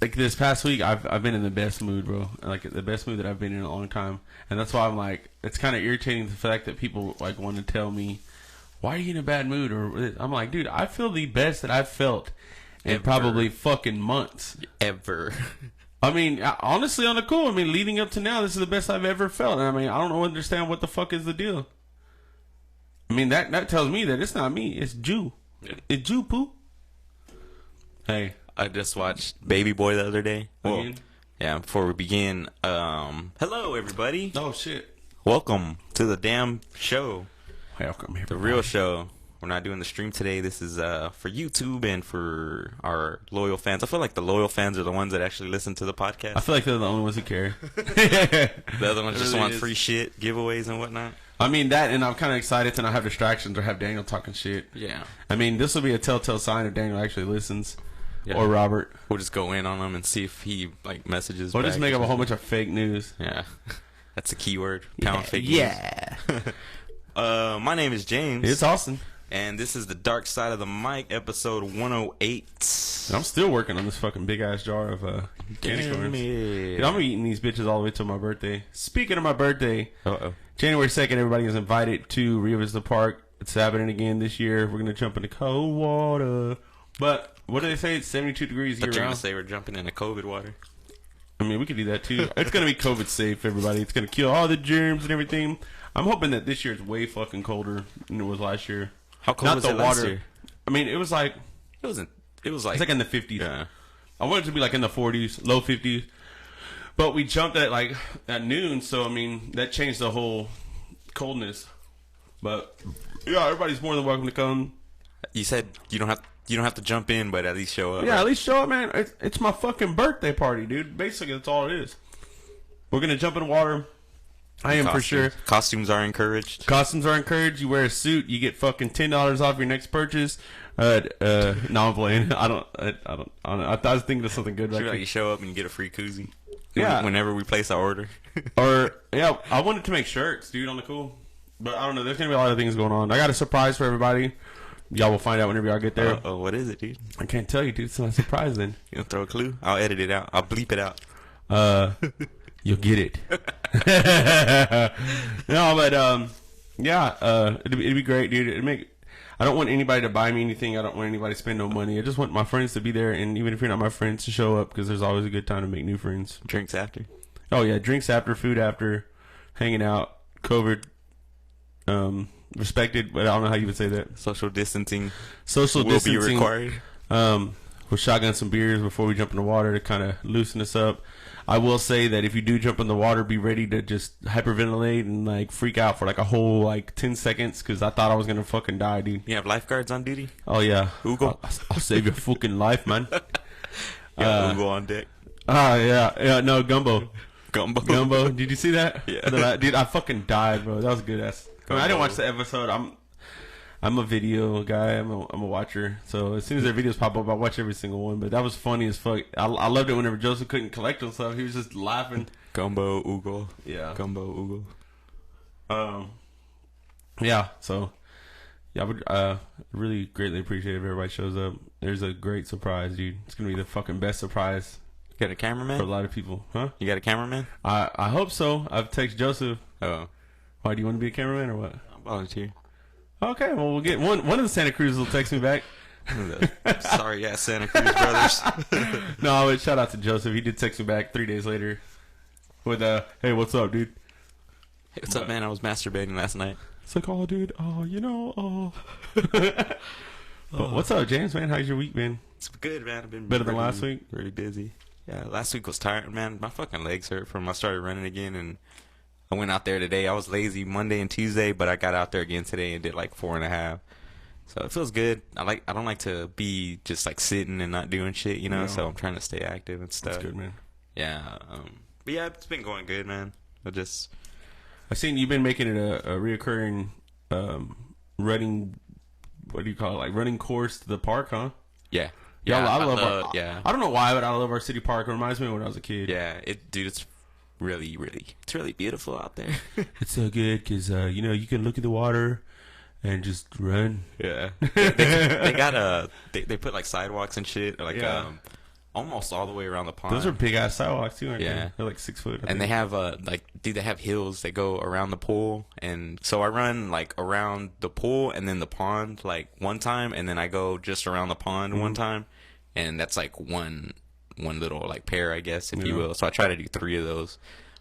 like this past week, I've been in the best mood, bro. Like the best mood that I've been in a long time, and that's why I'm like, it's kind of irritating the fact that people like want to tell me, why are you in a bad mood? Or I'm like, dude, I feel the best that I've felt in probably fucking months ever. I mean, honestly, on the cool. I mean, leading up to now, this is the best I've ever felt. And I mean, I don't understand what the fuck is the deal. I mean, that tells me that it's not me. It's Jew. Yeah. It's Jew poo. Hey. I just watched Baby Boy the other day. Well, yeah, before we begin, hello, everybody. Oh, shit. Welcome to the damn show. Welcome, everybody. The real show. We're not doing the stream today. This is for YouTube and for our loyal fans. I feel like the loyal fans are the ones that actually listen to the podcast. I feel like they're the only ones who care. The other ones just really want is. free shit, giveaways and whatnot. I mean, that, and I'm kind of excited to not have distractions or have Daniel talking shit. Yeah. I mean, this will be a telltale sign if Daniel actually listens. Yeah. Or Robert. We'll just go in on him and see if he like messages. Or back just make up a whole bunch of fake news. Yeah. That's a keyword. Pound fake news. Yeah. My name is James. It's Austin. And this is the Dark Side of the Mic, episode 108. And I'm still working on this fucking big ass jar of candy corns. Dude, I'm eating these bitches all the way till my birthday. Speaking of my birthday, January 2nd, everybody is invited to revisit the park. It's happening again this year. We're gonna jump into cold water. But what do they say? It's 72 degrees year You're gonna round. say we're jumping into COVID water. I mean, we could do that too. It's gonna be COVID safe, everybody. It's gonna kill all the germs and everything. I'm hoping that this year is way fucking colder than it was last year. How cold was it last year? I mean, it was like It was like it's like in the 50s. Yeah. I wanted it to be like in the 40s, low 50s. But we jumped at like at noon, so I mean that changed the whole coldness. But yeah, everybody's more than welcome to come. You said you don't have to jump in, but at least show up. Yeah, right? at least show up, man. It's my fucking birthday party, dude. Basically, that's all it is. We're gonna jump in the water. I am for sure. Costumes are encouraged. Costumes are encouraged. You wear a suit, you get fucking $10 off your next purchase. No, I'm playing. I don't. I was thinking of something good. Sure, like you show up and you get a free koozie. Yeah. Whenever we place our order. Or yeah, I wanted to make shirts, dude, on the cool. But I don't know. There's gonna be a lot of things going on. I got a surprise for everybody. Y'all will find out whenever y'all get there. Oh, what is it, dude? I can't tell you, dude. It's not a surprise then. You gonna throw a clue? I'll edit it out. I'll bleep it out. You'll get it. No, but yeah, it'd be great, dude. I don't want anybody to buy me anything. I don't want anybody to spend no money. I just want my friends to be there, and even if you're not my friends, to show up because there's always a good time to make new friends. Drinks after. Oh yeah, drinks after, food after, hanging out, COVID, respected, but I don't know how you would say that. Social distancing. Social will distancing be required. We'll shotgun some beers before we jump in the water to kind of loosen us up. I will say that if you do jump in the water, be ready to just hyperventilate and like freak out for like a whole like 10 seconds because I thought I was gonna fucking die, dude. You have lifeguards on duty? Oh yeah, Ugo. I'll save your fucking life, man. Ugo on deck. Yeah, no, Gumbo. Gumbo. Did you see that? Yeah. Dude, I fucking died, bro. That was a good ass. I mean, I didn't watch the episode. I'm a video guy. I'm a watcher. So as soon as their videos pop up, I watch every single one. But that was funny as fuck. I loved it whenever Joseph couldn't collect himself. He was just laughing. Gumbo, Ugo. Yeah. Gumbo, Ugo. Yeah. So yeah, I would really greatly appreciate if everybody shows up. There's a great surprise, dude. It's gonna be the fucking best surprise. You got a cameraman? For a lot of people, huh? You got a cameraman? I hope so. I've texted Joseph. Oh. Why, do you want to be a cameraman or what? I'll volunteer. Okay, well, we'll get one of the Santa Cruz will text me back. Sorry, Santa Cruz brothers. No, but shout out to Joseph. He did text me back 3 days later with hey, what's up, dude? Hey, what's up, man? I was masturbating last night. It's like, oh, dude, what's up, James, man? How's your week been? It's good, man. I've been better than last week. Really busy. Yeah, last week was tiring, man. My fucking legs hurt from I started running again, and I went out there today. I was lazy Monday and Tuesday, but I got out there again today and did like 4.5. So it feels good. I don't like to be just like sitting and not doing shit, you know. No. So I'm trying to stay active and stuff. That's good, man. Yeah. But yeah, it's been going good, man. I've seen you've been making it a reoccurring running. What do you call it? Like running course to the park, huh? Yeah. Yeah, I love our. Yeah. I don't know why, but I love our city park. It reminds me of when I was a kid. Yeah, it's really, it's really beautiful out there. It's so good because you can look at the water and just run. Yeah. They got they put like sidewalks and shit, like almost all the way around the pond. Those are big ass sidewalks too, aren't they? Yeah. They're like 6 foot. And they have they have hills that go around the pool, and so I run like around the pool and then the pond like one time, and then I go just around the pond one time, and that's like one little like pair, I guess, if you will. So I try to do 3 of those.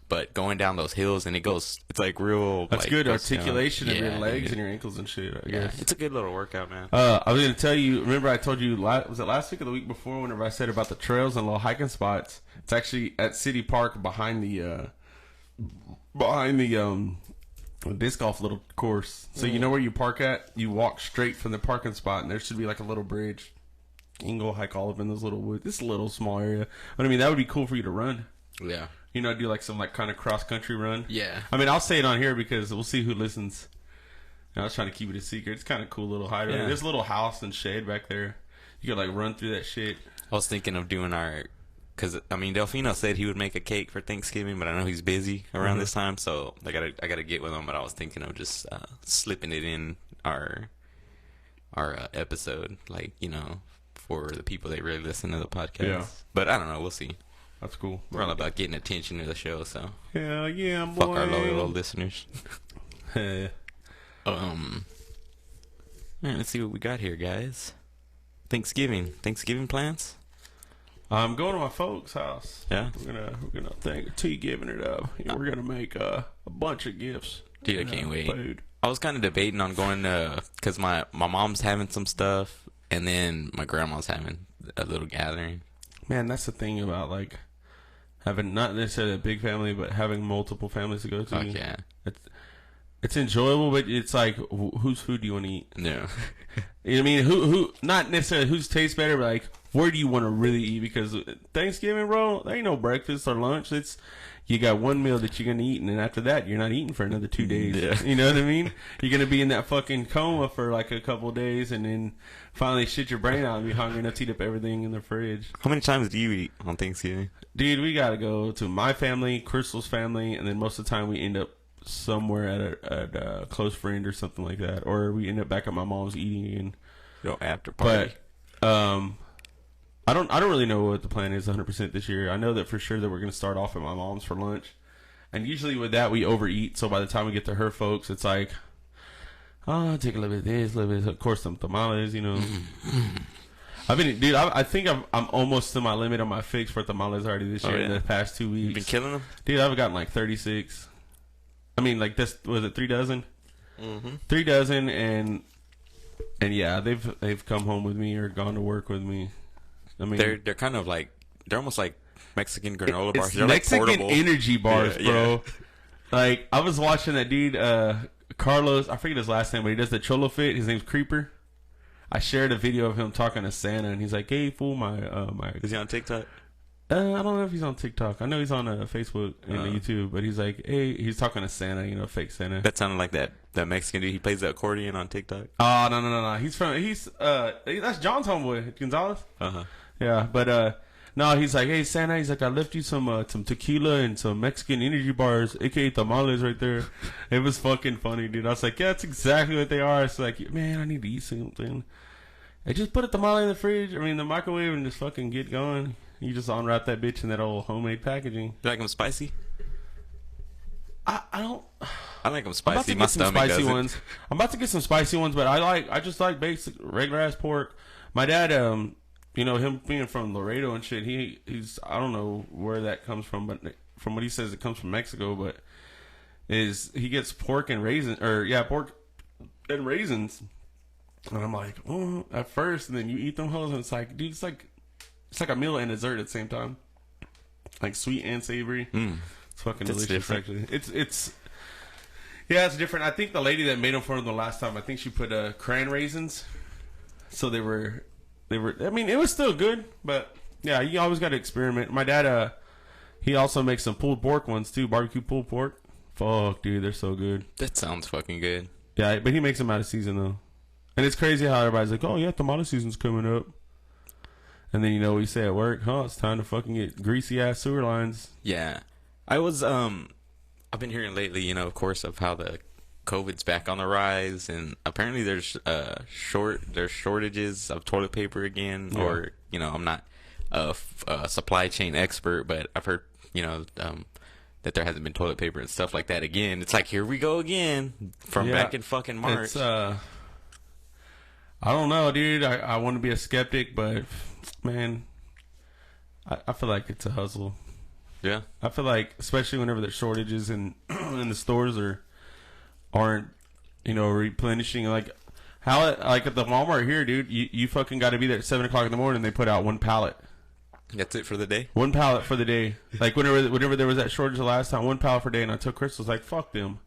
But going down those hills, and it's like real. That's like, good articulation of your legs dude. and your ankles and shit. I guess it's a good little workout, man. I was gonna tell you. Remember, I told you was it last week or the week before? Whenever I said about the trails and little hiking spots, it's actually at City Park behind the disc golf little course. So you know where you park at? You walk straight from the parking spot, and there should be like a little bridge. You can go hike all up in those little woods. It's a little small area, but I mean that would be cool for you to run. Yeah. You know, do like some like kind of cross country run. Yeah. I mean, I'll say it on here because we'll see who listens. I was trying to keep it a secret. It's kind of cool little hideaway. Yeah. There's a little house and shade back there. You could like run through that shit. I was thinking of doing because I mean, Delfino said he would make a cake for Thanksgiving, but I know he's busy around this time, so I gotta get with him. But I was thinking of just slipping it in our episode, like, you know, for the people that really listen to the podcast. Yeah. But I don't know. We'll see. That's cool. We're all about getting attention to the show, so hell yeah, boy. Fuck our loyal listeners. Hey. Man, let's see what we got here, guys. Thanksgiving plans. I'm going to my folks' house. Yeah, we're gonna giving it up. We're gonna make a bunch of gifts. Dude, I can't wait. Food. I was kind of debating on going because my mom's having some stuff, and then my grandma's having a little gathering. Man, that's the thing about like having not necessarily a big family, but having multiple families to go to. Fuck yeah. It's enjoyable, but it's like, whose food do you want to eat? No. You know what I mean? Who, not necessarily whose tastes better, but like, where do you want to really eat? Because Thanksgiving, bro, there ain't no breakfast or lunch. It's, you got one meal that you're going to eat, and then after that, you're not eating for another 2 days. Yeah. You know what I mean? You're going to be in that fucking coma for like a couple of days, and then finally shit your brain out and be hungry enough to eat up everything in the fridge. How many times do you eat on Thanksgiving? Dude, we got to go to my family, Crystal's family, and then most of the time we end up somewhere at a close friend or something like that, or we end up back at my mom's eating again. After party. But I don't really know what the plan is 100% this year. I know that for sure that we're gonna start off at my mom's for lunch, and usually with that we overeat. So by the time we get to her folks, it's like, oh, take a little bit of this, a little bit of course some tamales, you know. I think I'm almost to my limit on my fix for tamales already this year. In the past 2 weeks, you've been killing them, dude. I've gotten like 36. I mean, like this was it 3 dozen? 3 dozen, and yeah, they've come home with me or gone to work with me. I mean, they're kind of like, they're almost like Mexican granola bars. They're Mexican like portable energy bars, bro. Yeah. Like I was watching that dude, Carlos. I forget his last name, but he does the Cholo Fit. His name's Creeper. I shared a video of him talking to Santa, and he's like, "Hey, fool, my." Is he on TikTok? I don't know if he's on TikTok. I know he's on Facebook and YouTube, but he's like, hey, he's talking to Santa, you know, fake Santa. That sounded like that Mexican dude. He plays the accordion on TikTok. Oh, no. He's that's John's homeboy, Gonzalez. Yeah, but no, he's like, hey Santa, he's like, I left you some tequila and some Mexican energy bars, aka tamales, right there. It was fucking funny, dude. I was like, yeah, that's exactly what they are. It's like, man, I need to eat something. I just put a tamale in the microwave, and just fucking get going. You just unwrap that bitch in that old homemade packaging. You like them spicy? I don't. I like them spicy. My stomach spicy doesn't. ones. I'm about to get some spicy ones, but I just like basic regular ass pork. My dad, you know, him being from Laredo and shit, he's I don't know where that comes from, but from what he says, it comes from Mexico. But he gets pork and raisins, pork and raisins, and I'm like, oh, at first, and then you eat them hoes, and it's like, dude, it's like a meal and dessert at the same time, like sweet and savory. It's fucking delicious. Different. Actually, it's different. I think the lady that made them for him the last time, I think she put cran raisins, so they were. I mean, it was still good, but yeah, you always got to experiment. My dad, he also makes some pulled pork ones too, barbecue pulled pork. Fuck, dude, they're so good. That sounds fucking good. Yeah, but he makes them out of season though, and it's crazy how everybody's like, "Oh yeah, tomato season's coming up." And then, you know, we say at work, it's time to fucking get greasy ass sewer lines. Yeah. I've been hearing lately, you know, of course, of how the COVID's back on the rise, and apparently there's shortages of toilet paper again, or, you know, a supply chain expert, but I've heard, that there hasn't been toilet paper and stuff like that again. It's like, here we go again from back in fucking March. It's, I don't know, dude. I want to be a skeptic, but man, I feel like it's a hustle. Yeah. I feel like, especially whenever there's shortages in the stores aren't, replenishing. Like like at the Walmart here, dude, you fucking got to be there at 7 o'clock in the morning. They put out one pallet. That's it for the day? One pallet for the day. Like whenever there was that shortage the last time, one pallet per day. And I told Crystal's like, fuck them.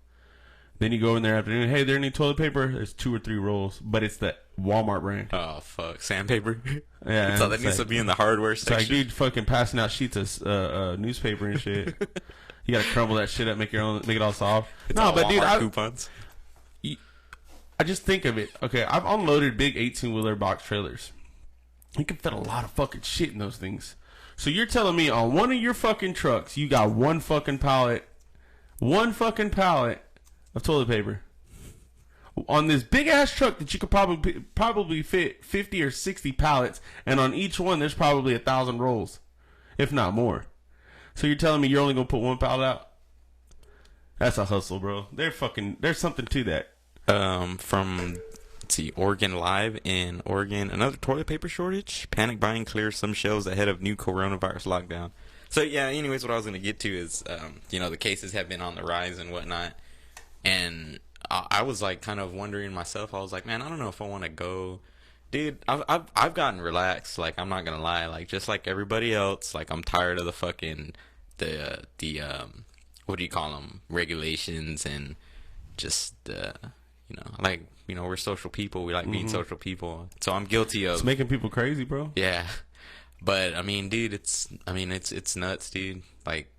Then you go in there afternoon. Hey, there any toilet paper? There's 2 or 3 rolls, but it's the Walmart brand. Oh fuck, sandpaper. Yeah, so that needs to be in the hardware section. It's like, dude, fucking passing out sheets of newspaper and shit. You gotta crumble that shit up, make it all soft. It's all but Walmart coupons. I just think of it. Okay, I've unloaded big 18-wheeler box trailers. You can fit a lot of fucking shit in those things. So you're telling me on one of your fucking trucks, you got one fucking pallet of toilet paper on this big ass truck that you could probably fit 50 or 60 pallets, and on each one there's probably 1,000 rolls, if not more. So you're telling me you're only gonna put one pallet out? That's a hustle, bro. There's something to that. From let's see, Oregon Live in Oregon, another toilet paper shortage. Panic buying clears some shelves ahead of new coronavirus lockdown. So yeah, anyways, what I was gonna get to is, the cases have been on the rise and whatnot, and I was like kind of wondering myself. I was like, man, I don't know if I want to go. Dude, I've gotten relaxed. Like, I'm not gonna lie. Like, just like everybody else, like, I'm tired of the fucking the what do you call them, regulations, and just we're social people. We like being social people. So I'm guilty of. It's making people crazy, bro. Yeah, but I mean, dude, it's nuts, dude. Like,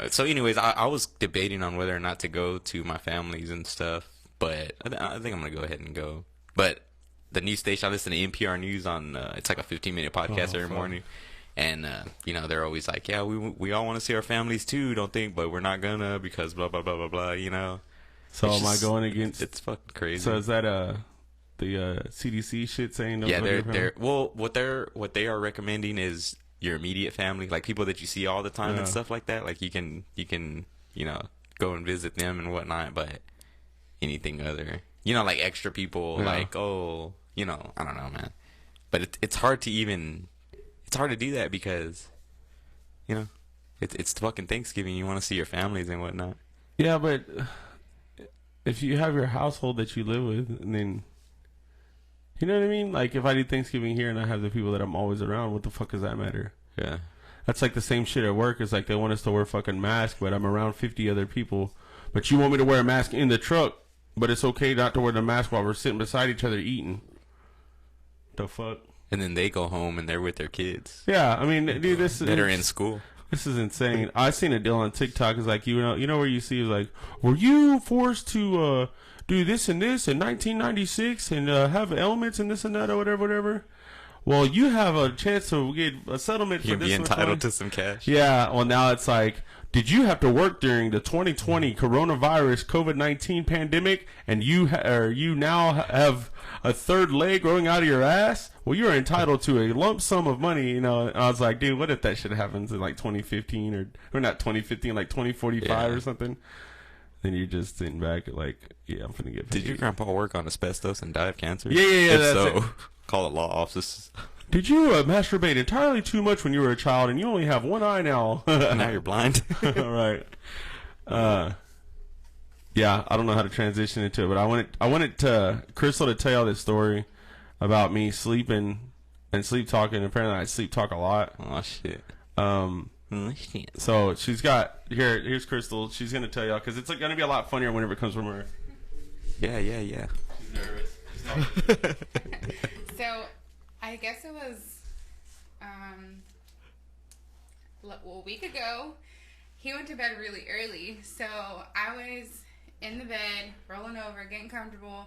so anyways, I was debating on whether or not to go to my family's and stuff, but I think I'm gonna go ahead and go. But the news station, I listen to NPR News on, it's like a 15-minute podcast every morning. And, they're always like, yeah, we all want to see our families too, don't think, but we're not gonna because blah, blah, blah, blah, blah, So am I going against? It's fucking crazy. So is that, the CDC shit saying? Yeah, what they are recommending is your immediate family, like people that you see all the time and stuff like that. Like you can, go and visit them and whatnot, but anything other, like extra people, like, I don't know, man. But it's hard to do that because, it's fucking Thanksgiving. You want to see your families and whatnot. Yeah, but if you have your household that you live with, and then, you know what I mean? Like, if I do Thanksgiving here and I have the people that I'm always around, what the fuck does that matter? Yeah. That's like the same shit at work. It's like they want us to wear fucking masks, but I'm around 50 other people. But you want me to wear a mask in the truck, but it's okay not to wear the mask while we're sitting beside each other eating. The fuck? And then they go home and they're with their kids. Yeah, I mean, dude, that are in school. This is insane. I seen a deal on TikTok. It's like, where you see, it's like, were you forced to do this and this in 1996 and have elements and this and that or whatever? Well, you have a chance to get a settlement for this. You'd be entitled to some cash. Yeah. Well, now it's like, did you have to work during the 2020 coronavirus COVID-19 pandemic, and you now have a third leg growing out of your ass? Well, you're entitled to a lump sum of money, And I was like, dude, what if that shit happens in like 2015 or not 2015, like 2045 or something? Then you're just sitting back like, yeah, I'm gonna get paid. Did your grandpa work on asbestos and die of cancer? Yeah. If so, call it law offices. Did you masturbate entirely too much when you were a child and you only have one eye now? Now you're blind. All right. Yeah, I don't know how to transition into it, but I wanted Crystal to tell this story about me sleeping and sleep talking. Apparently, I sleep talk a lot. Oh shit. So she's got here's Crystal. She's gonna tell y'all because it's gonna be a lot funnier whenever it comes from her. Yeah. She's nervous. So, I guess it was a week ago. He went to bed really early, so I was in the bed, rolling over, getting comfortable,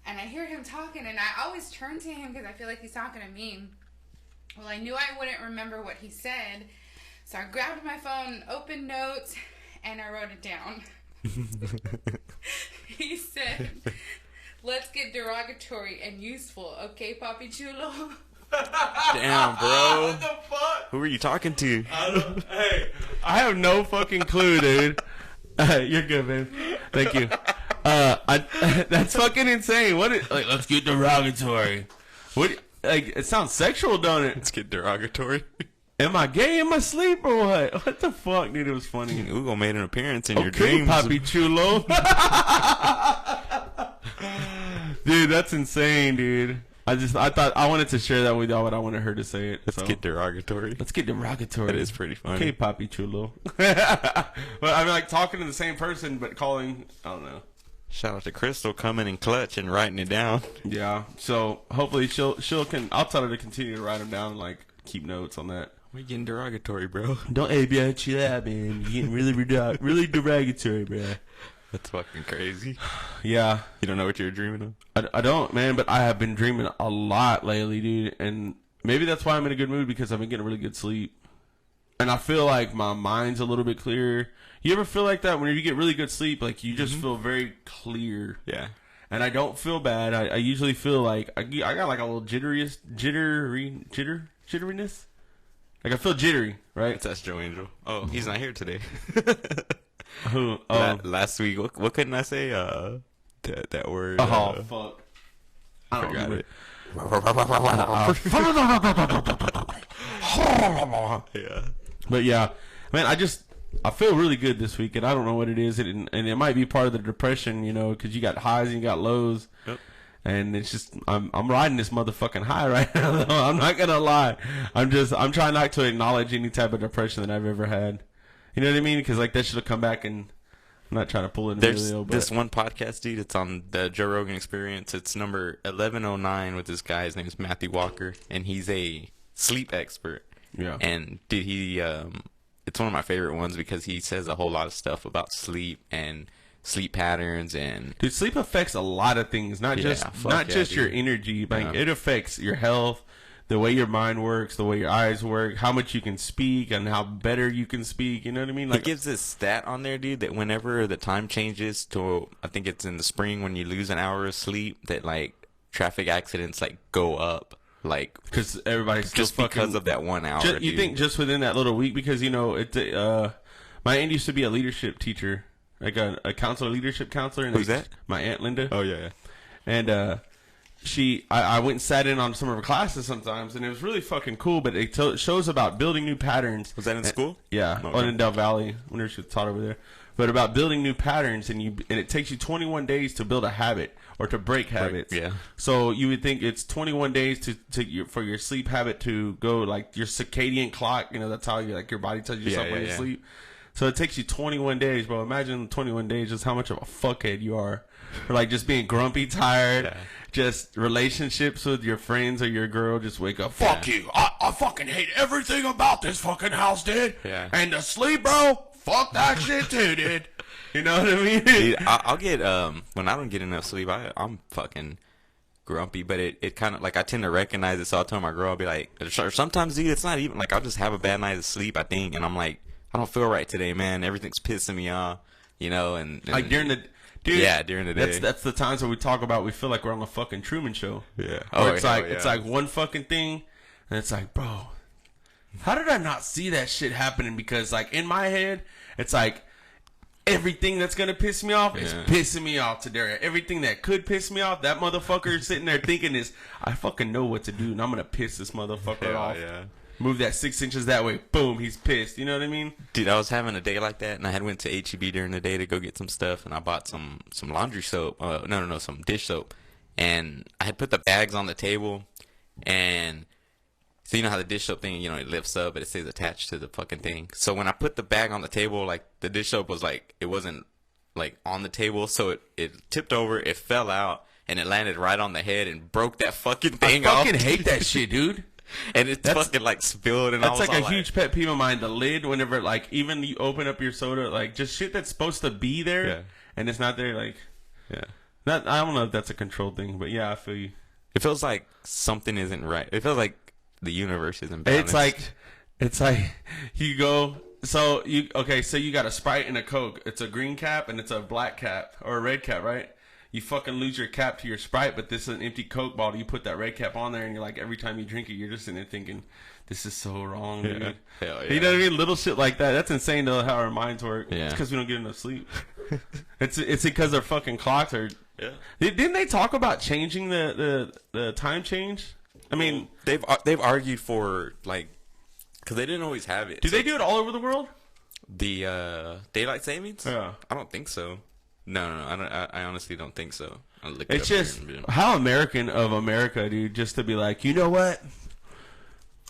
and I hear him talking, and I always turn to him because I feel like he's talking to me. Well, I knew I wouldn't remember what he said, so I grabbed my phone, opened notes, and I wrote it down. He said, "Let's get derogatory and useful, okay, Papi Chulo?" Damn, bro. What the fuck? Who were you talking to? Hey, I have no fucking clue, dude. You're good, man. Thank you. That's fucking insane. Let's get derogatory. What? Like, it sounds sexual, don't it? Let's get derogatory. Am I gay in my sleep or what? What the fuck, dude? It was funny. Ugo made an appearance in your Okay, dreams. Papi Chulo. Dude, that's insane, dude. I wanted to share that with y'all, but I wanted her to say it. Let's get derogatory. Let's get derogatory. That is pretty funny. Okay, Papi Chulo. But I mean, like, talking to the same person, but calling, I don't know. Shout out to Crystal coming in clutch and writing it down. Yeah. So hopefully she'll I'll tell her to continue to write them down and like keep notes on that. We're getting derogatory, bro. Don't chill out, man. You're getting really derogatory, bro. That's fucking crazy. Yeah. You don't know what you were dreaming of? I don't, man, but I have been dreaming a lot lately, dude. And maybe that's why I'm in a good mood, because I've been getting really good sleep. And I feel like my mind's a little bit clearer. You ever feel like that when you get really good sleep? Like, you just feel very clear. Yeah. And I don't feel bad. I usually feel like I got like a little jitteriness. Like, I feel jittery, right? That's Joe Angel. Oh, he's not here today. Who? Oh. Last week, what couldn't I say? That word. Oh, fuck. I don't forgot it. Yeah. But yeah, man, I feel really good this week, and I don't know what it is, and it might be part of the depression, you know, because you got highs and you got lows. Yep. And it's just, I'm riding this motherfucking high right now, though. I'm not gonna lie. I'm trying not to acknowledge any type of depression that I've ever had. You know what I mean? Because like that should have come back, and I'm not trying to pull it. There's but this one podcast, dude. It's on the Joe Rogan Experience. It's number 1109 with this guy. His name is Matthew Walker, and he's a sleep expert. Yeah. And dude, it's one of my favorite ones because he says a whole lot of stuff about sleep and sleep patterns, and dude, sleep affects a lot of things, not just your energy. Like, it affects your health, the way your mind works, the way your eyes work, how much you can speak, and how better you can speak. You know what I mean? Like, it gives this stat on there, dude, that whenever the time changes to, I think it's in the spring when you lose an hour of sleep, that like traffic accidents like go up. Like, because everybody's just because of that 1 hour. You think just within that little week? Because, you know, my aunt used to be a leadership teacher, like a leadership counselor. And who's that? My aunt Linda. Oh yeah. And I went and sat in on some of her classes sometimes, and it was really fucking cool. But it shows about building new patterns. Was that in school? Yeah, in Del Valley, when she was taught over there. But about building new patterns, and it takes you 21 days to build a habit or to break habits. Yeah. So you would think it's 21 days for your sleep habit to go, like your circadian clock. You know, that's how your body tells yourself when you sleep. So it takes you 21 days, bro. Imagine 21 days, just how much of a fuckhead you are. Or like just being grumpy, tired, just relationships with your friends or your girl. Just wake up, fuck you. I fucking hate everything about this fucking house, dude. Yeah. And the sleep, bro. Fuck that shit too, dude. You know what I mean? Dude, I'll get when I don't get enough sleep, I'm fucking grumpy. But it kind of like, I tend to recognize it. So I'll tell my girl, I'll be like, or sometimes, dude, it's not even like, I'll just have a bad night of sleep, I think, and I'm like, I don't feel right today, man. Everything's pissing me off, you know. And like during the during the day. That's the times where we talk about, we feel like we're on the fucking Truman Show. Yeah. It's like one fucking thing, and it's like, bro, how did I not see that shit happening? Because like in my head, it's like everything that's gonna piss me off is pissing me off today. Everything that could piss me off, that motherfucker is sitting there thinking is, I fucking know what to do, and I'm gonna piss this motherfucker off. Yeah. Move that 6 inches that way. Boom, he's pissed. You know what I mean? Dude, I was having a day like that, and I had went to H-E-B during the day to go get some stuff, and I bought some laundry soap. Some dish soap. And I had put the bags on the table, and so you know how the dish soap thing, you know, it lifts up, but it stays attached to the fucking thing. So when I put the bag on the table, like, the dish soap was like, it wasn't like on the table, so it tipped over, it fell out, and it landed right on the head and broke that fucking thing off. I fucking hate that shit, dude. And it's fucking like spilled, and that's like a huge pet peeve of mine. The lid, whenever like even you open up your soda, like just shit that's supposed to be there, and it's not there. Like, I don't know if that's a control thing, but yeah, I feel you. It feels like something isn't right. It feels like the universe isn't balanced. It's like you go. So you got a Sprite and a Coke. It's a green cap and it's a black cap or a red cap, right? you fucking lose your cap to your Sprite, but this is an empty Coke bottle. You put that red cap on there, and you're like, every time you drink it, you're just sitting there thinking, this is so wrong, dude. Yeah. Hell yeah. You know what I mean? Little shit like that. That's insane, though, how our minds work. Yeah. It's because we don't get enough sleep. It's because our fucking clocks are... Yeah. Didn't they talk about changing the time change? I mean... They've argued for, like... Because they didn't always have it. Do they do it all over the world? The daylight savings? Yeah. I don't think so. No. I honestly don't think so. It's just how American of America, dude, just to be like, you know what?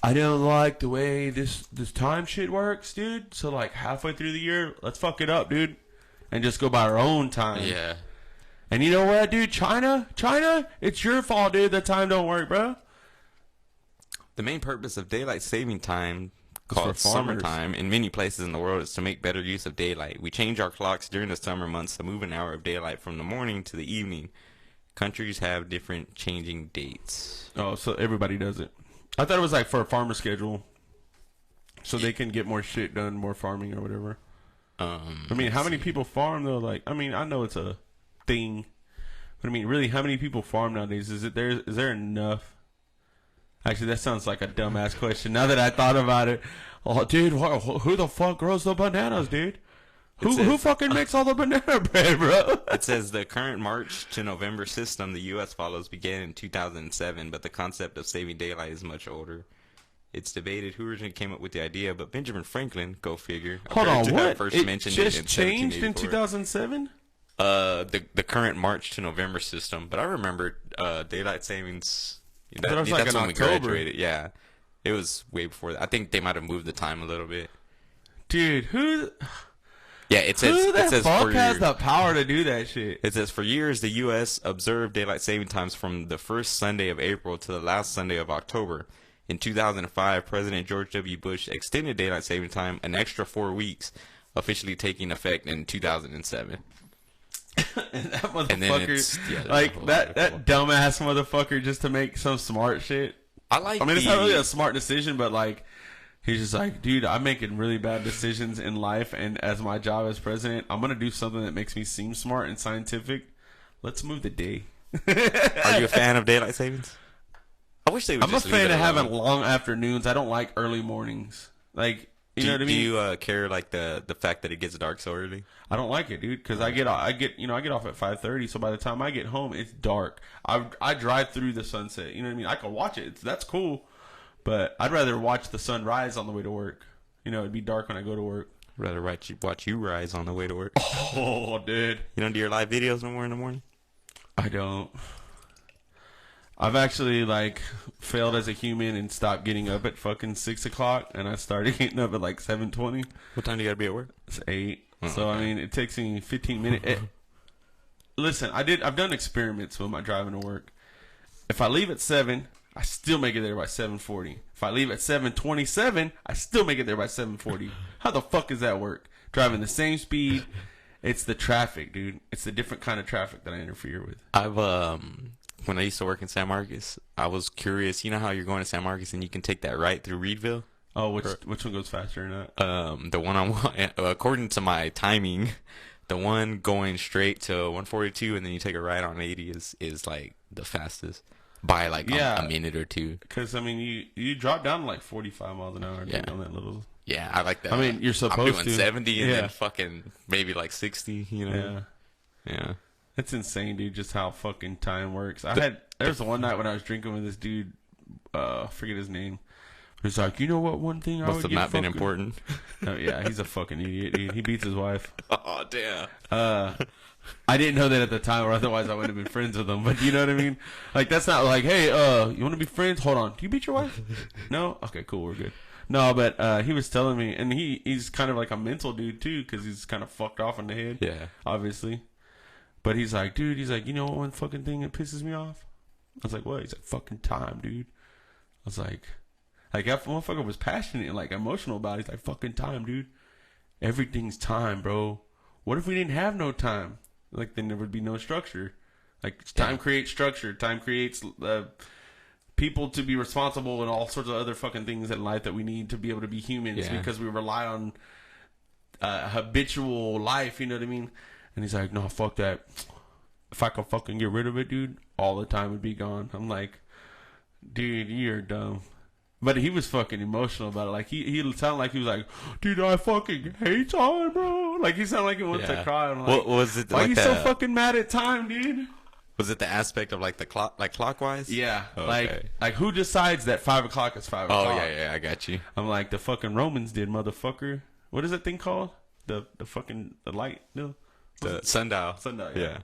I don't like the way this time shit works, dude. So like halfway through the year, let's fuck it up, dude, and just go by our own time. Yeah. And you know what, dude? China, it's your fault, dude. That time don't work, bro. The main purpose of daylight saving time, called summertime, in many places in the world is to make better use of daylight. We change our clocks during the summer months to move an hour of daylight from the morning to the evening. Countries have different changing dates. Oh, so everybody does it. I thought it was like for a farmer schedule, so they can get more shit done, more farming or whatever. I mean, how many people farm though? Like, I mean, I know it's a thing, but I mean, really, how many people farm nowadays? Is there enough? Actually, that sounds like a dumbass question. Now that I thought about it, oh, dude, who the fuck grows the bananas, dude? Who fucking makes all the banana bread, bro? It says the current March to November system the U.S. follows began in 2007, but the concept of saving daylight is much older. It's debated who originally came up with the idea, but Benjamin Franklin, go figure. Hold on, what? First mentioned it just changed in 2007? The current March to November system, but I remember daylight savings. That's like in when we October. graduated. Yeah, it was way before that. I think they might have moved the time a little bit. Dude, who? Yeah, it says. Who the it says fuck has the power to do that shit? It says for years the U.S. observed daylight saving times from the first Sunday of April to the last Sunday of October. In 2005, President George W. Bush extended daylight saving time an extra 4 weeks, officially taking effect in 2007. And that motherfucker, like that dumbass motherfucker, just to make some smart shit. I mean, it's not really a smart decision, but like, he's just like, dude, I'm making really bad decisions in life, and as my job as president, I'm gonna do something that makes me seem smart and scientific. Let's move the day. Are you a fan of daylight savings? I wish they would. I'm a fan of having long afternoons. I don't like early mornings. Like, you know what I mean? Do you care like the fact that it gets dark so early? I don't like it, dude, because I get off at 5:30. So by the time I get home, it's dark. I drive through the sunset. You know what I mean? I can watch it. That's cool, but I'd rather watch the sun rise on the way to work. You know, it'd be dark when I go to work. I'd rather watch you rise on the way to work. Oh, dude, you don't do your live videos no more in the morning? I don't. I've actually like failed as a human and stopped getting up at fucking 6 o'clock, and I started getting up at like 7:20. What time do you gotta be at work? It's 8. So I mean, it takes me 15 minutes. Listen, I've done experiments with my driving to work. If I leave at 7, I still make it there by 7:40. If I leave at 7:27, I still make it there by 7:40. How the fuck does that work? Driving the same speed. It's the traffic, dude. It's the different kind of traffic that I interfere with. When I used to work in San Marcos, I was curious. You know how you're going to San Marcos and you can take that right through Reedville? Oh, which one goes faster or not? The one according to my timing, the one going straight to 142 and then you take a right on 80 is like the fastest by like a minute or two. Because I mean, you drop down to like 45 miles an hour on that little. Yeah, I like that. I mean, you're supposed to. I'm doing 70 and then fucking maybe like 60. You know? Yeah. It's insane, dude, just how fucking time works. There was one night when I was drinking with this dude, I forget his name. He's like, you know what, one thing must have not been important. Oh, yeah, he's a fucking idiot, dude. He beats his wife. Oh, damn. I didn't know that at the time, or otherwise I would have been friends with him. But you know what I mean? Like, that's not like, hey, you want to be friends? Hold on. Do you beat your wife? No? Okay, cool, we're good. No, but he was telling me, and he's kind of like a mental dude, too, because he's kind of fucked off in the head. Yeah. Obviously. But he's like, dude, you know what one fucking thing that pisses me off? I was like, what? He's like, fucking time, dude. I was like that motherfucker was passionate and like emotional about it. He's like, fucking time, dude. Everything's time, bro. What if we didn't have no time? Like, then there would be no structure. Like, time creates structure. Time creates people to be responsible and all sorts of other fucking things in life that we need to be able to be humans because we rely on habitual life, you know what I mean? And he's like, no, fuck that. if I could fucking get rid of it, dude, all the time would be gone. I'm like, dude, you're dumb. But he was fucking emotional about it. Like, he sounded like he was like, dude, I fucking hate time, bro. Like, he sounded like he wanted to cry. I'm like, what was it? Why are you so fucking mad at time, dude? Was it the aspect of like the clock, like clockwise? Yeah. Oh, okay. Like who decides that 5 o'clock is 5 o'clock? Oh, yeah, I got you. I'm like, the fucking Romans did, motherfucker. What is that thing called? The fucking, the light? No. The sundial. Sundial, yeah.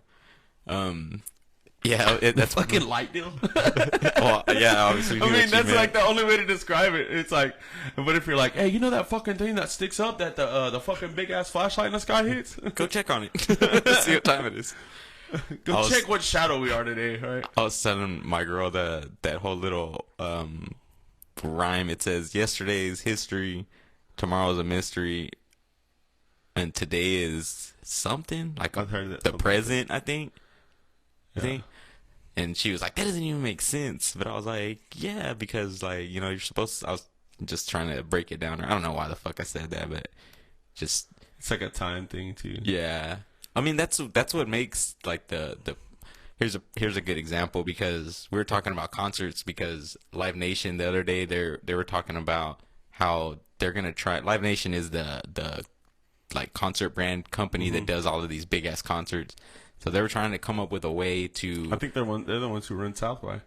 Yeah, that's fucking light deal. Well, yeah, obviously. I mean, that's like the only way to describe it. It's like, but if you're like, hey, you know that fucking thing that sticks up that the fucking big ass flashlight in the sky hits? Go check on it. See what time it is. Go check what shadow we are today, right? I was telling my girl that whole little rhyme. It says, yesterday's history, tomorrow's a mystery, and today is something like I've heard that the present. I think. And she was like, that doesn't even make sense. But I was like, yeah, because like, you know, you're supposed to, I was just trying to break it down. I don't know why the fuck I said that, but just, it's like a time thing too. Yeah. I mean, that's what makes like here's a good example, because we were talking about concerts, because Live Nation the other day, they were talking about how they're going to try. Live Nation is the like concert brand company that does all of these big ass concerts. So they were trying to come up with a way to. I think they're the ones who run South by.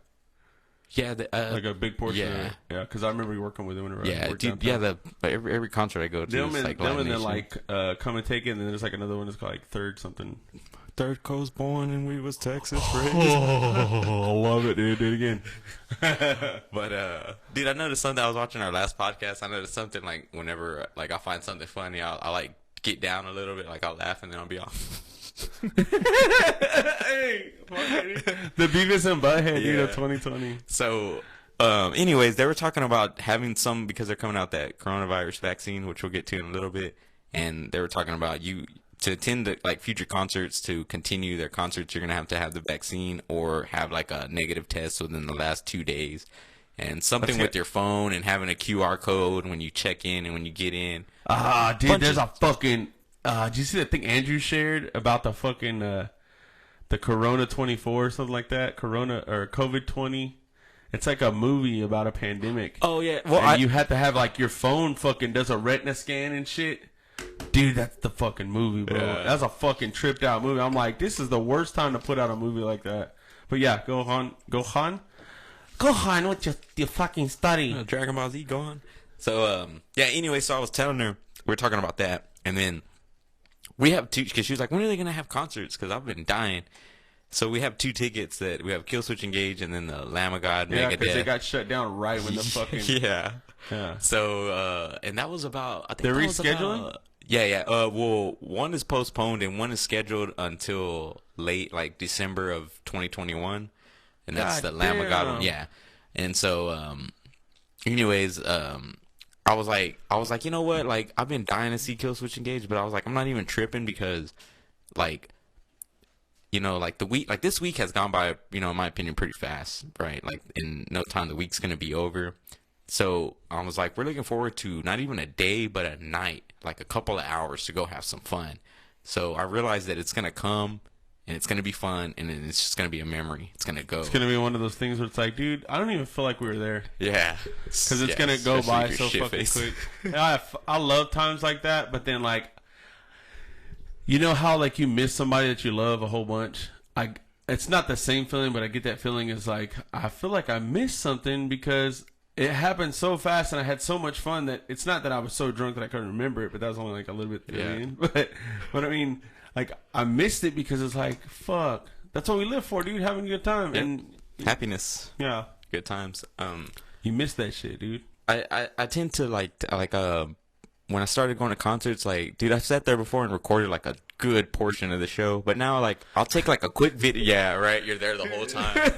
Yeah, like a big portion. Yeah, of it. Yeah, because I remember you working with them whenever I worked downtown. Yeah, every concert I go to, them is like them Live and then Nation. like Come and Take It, and then there's like another one that's called like Third something. Third Coast born and we was Texas raised. Oh, I love it, dude. Do it again. But dude, I noticed something. I was watching our last podcast. I noticed something like whenever like I find something funny, I like get down a little bit, like I'll laugh and then I'll be off. Hey, the Beavis and Butthead, dude, of 2020. So, anyways, they were talking about having some, because they're coming out that coronavirus vaccine, which we'll get to in a little bit, and they were talking about you to attend the, like, future concerts, to continue their concerts, you're gonna have the vaccine or have like a negative test within the last 2 days, and something with your phone and having a QR code when you check in and when you get in. Dude, there's a fucking. Did you see that thing Andrew shared about the fucking the Corona 24 or something like that? Corona or COVID 20. It's like a movie about a pandemic. Oh yeah, well, and you have to have like your phone fucking does a retina scan and shit. Dude, that's the fucking movie, bro. Yeah. That's a fucking tripped out movie. I'm like, this is the worst time to put out a movie like that. But yeah, go on with your fucking study. Dragon Ball Z, go on. So yeah. Anyway, so I was telling her we were talking about that, and then. We have two, because she was like, when are they going to have concerts? Because I've been dying. So we have 2 tickets that we have Killswitch Engage and then the Lamb of God Megadeth. Yeah, because they got shut down right when the fucking. Yeah. So, and that was about, I think they're rescheduling? Yeah. Well, one is postponed and one is scheduled until late, like December of 2021. And that's the Lamb of God one. Yeah. And so, anyways, I was like, you know what? Like, I've been dying to see Killswitch Engage, but I was like, I'm not even tripping because, like, you know, like this week has gone by, you know, in my opinion, pretty fast, right? Like, in no time, the week's gonna be over. So I was like, we're looking forward to not even a day, but a night, like a couple of hours to go have some fun. So I realized that it's gonna come. And it's going to be fun, and it's just going to be a memory. It's going to go. It's going to be one of those things where it's like, dude, I don't even feel like we were there. Yeah. Because it's going to go by so fucking quick. I love times like that, but then, like, you know how, like, you miss somebody that you love a whole bunch? It's not the same feeling, but I get that feeling is like, I feel like I missed something because it happened so fast and I had so much fun that it's not that I was so drunk that I couldn't remember it, but that was only, like, a little bit in. But I mean... Like, I missed it because it's like, fuck. That's what we live for, dude. Having a good time. Yep. And happiness. Yeah. Good times. You missed that shit, dude. I tend to, when I started going to concerts, like, dude, I've sat there before and recorded, like, a good portion of the show. But now, like, I'll take, like, a quick video. Yeah, right? You're there the whole time.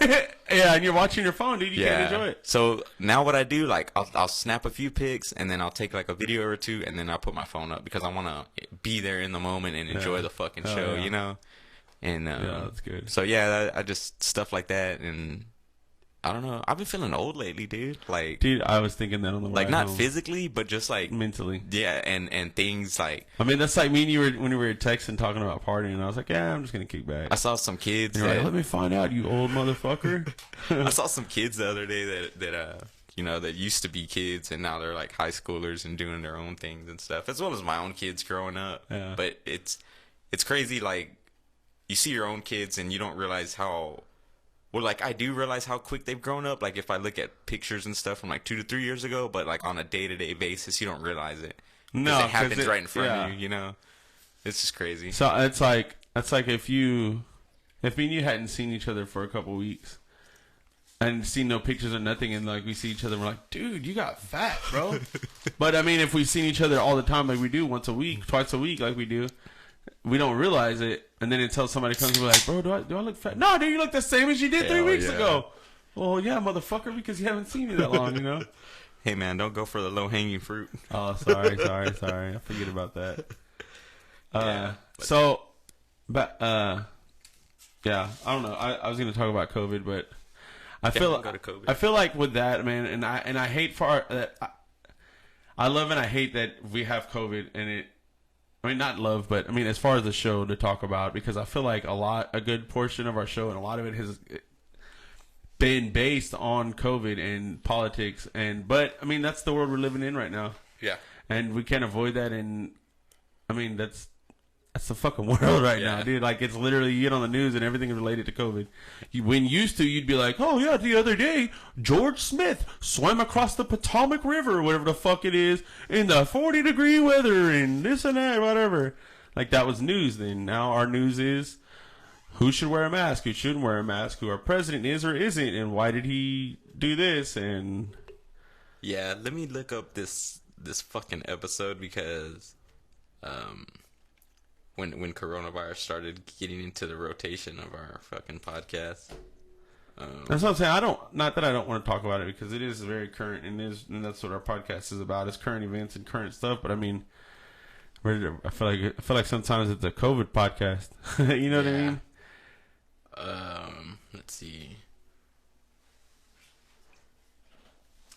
Yeah, and you're watching your phone, dude. You can't enjoy it. So now what I do, like, I'll snap a few pics, and then I'll take, like, a video or two, and then I'll put my phone up because I want to be there in the moment and enjoy the fucking show, you know? And yeah, that's good. So, yeah, I just stuff like that, and I don't know. I've been feeling old lately, dude. Like, dude, I was thinking that on the way like not home. physically, but just like mentally. Yeah, and things like. I mean, that's like me and you were when we were texting talking about partying, and I was like, yeah, I'm just gonna kick back. I saw some kids. And you're like, let me find out, you old motherfucker. I saw some kids the other day that you know, that used to be kids and now they're like high schoolers and doing their own things and stuff, as well as my own kids growing up. Yeah. But it's crazy. Like, you see your own kids and you don't realize how. Well, like, I do realize how quick they've grown up. Like, if I look at pictures and stuff from, like, 2 to 3 years ago, but, like, on a day-to-day basis, you don't realize it. No, it happens right in front of you, you know? It's just crazy. So, it's like if me and you hadn't seen each other for a couple weeks and seen no pictures or nothing, and, like, we see each other and we're like, dude, you got fat, bro. But, I mean, if we've seen each other all the time like we do, once a week, twice a week like we do, we don't realize it, and then until somebody comes and be like, bro, do I look fat? No, dude, you look the same as you did 3 weeks ago. Well, yeah, motherfucker, because you haven't seen me that long, you know? Hey, man, don't go for the low-hanging fruit. Oh, sorry. I forget about that. Yeah, I don't know. I was going to talk about COVID, but I feel like with that, man, and I hate that. I love and I hate that we have COVID, and it. I mean, not love, but I mean, as far as the show to talk about, because I feel like a good portion of our show, and a lot of it has been based on COVID and politics, but I mean, that's the world we're living in right now. Yeah, and we can't avoid that, and I mean, that's the fucking world right now, dude. Like, it's literally, you get on the news and everything is related to COVID. When you'd be like, oh yeah, the other day George Smith swam across the Potomac River, or whatever the fuck it is, in the 40-degree weather and this and that, whatever. Like, that was news then. Now our news is who should wear a mask, who shouldn't wear a mask, who our president is or isn't, and why did he do this, and yeah, let me look up this fucking episode, because when coronavirus started getting into the rotation of our fucking podcast. That's what I'm saying. Not that I don't want to talk about it, because it is very current, and that's what our podcast is about, is current events and current stuff. But I mean, I feel like sometimes it's a COVID podcast. You know what I mean? Let's see.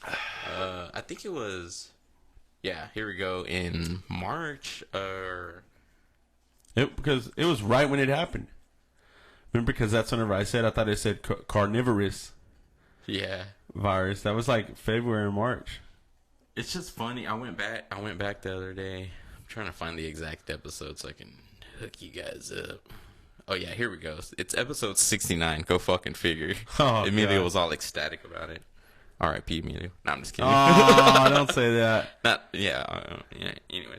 I think it was. Yeah, here we go. In March, because it was right when it happened. Remember, because that's whenever I thought it said carnivorous. Yeah. Virus. That was like February or March. It's just funny. I went back the other day. I'm trying to find the exact episode so I can hook you guys up. Oh yeah, here we go. It's episode 69. Go fucking figure. Oh, Emilio was all ecstatic about it. R.I.P. Emilio. No, I'm just kidding. Oh, don't say that. Anyway.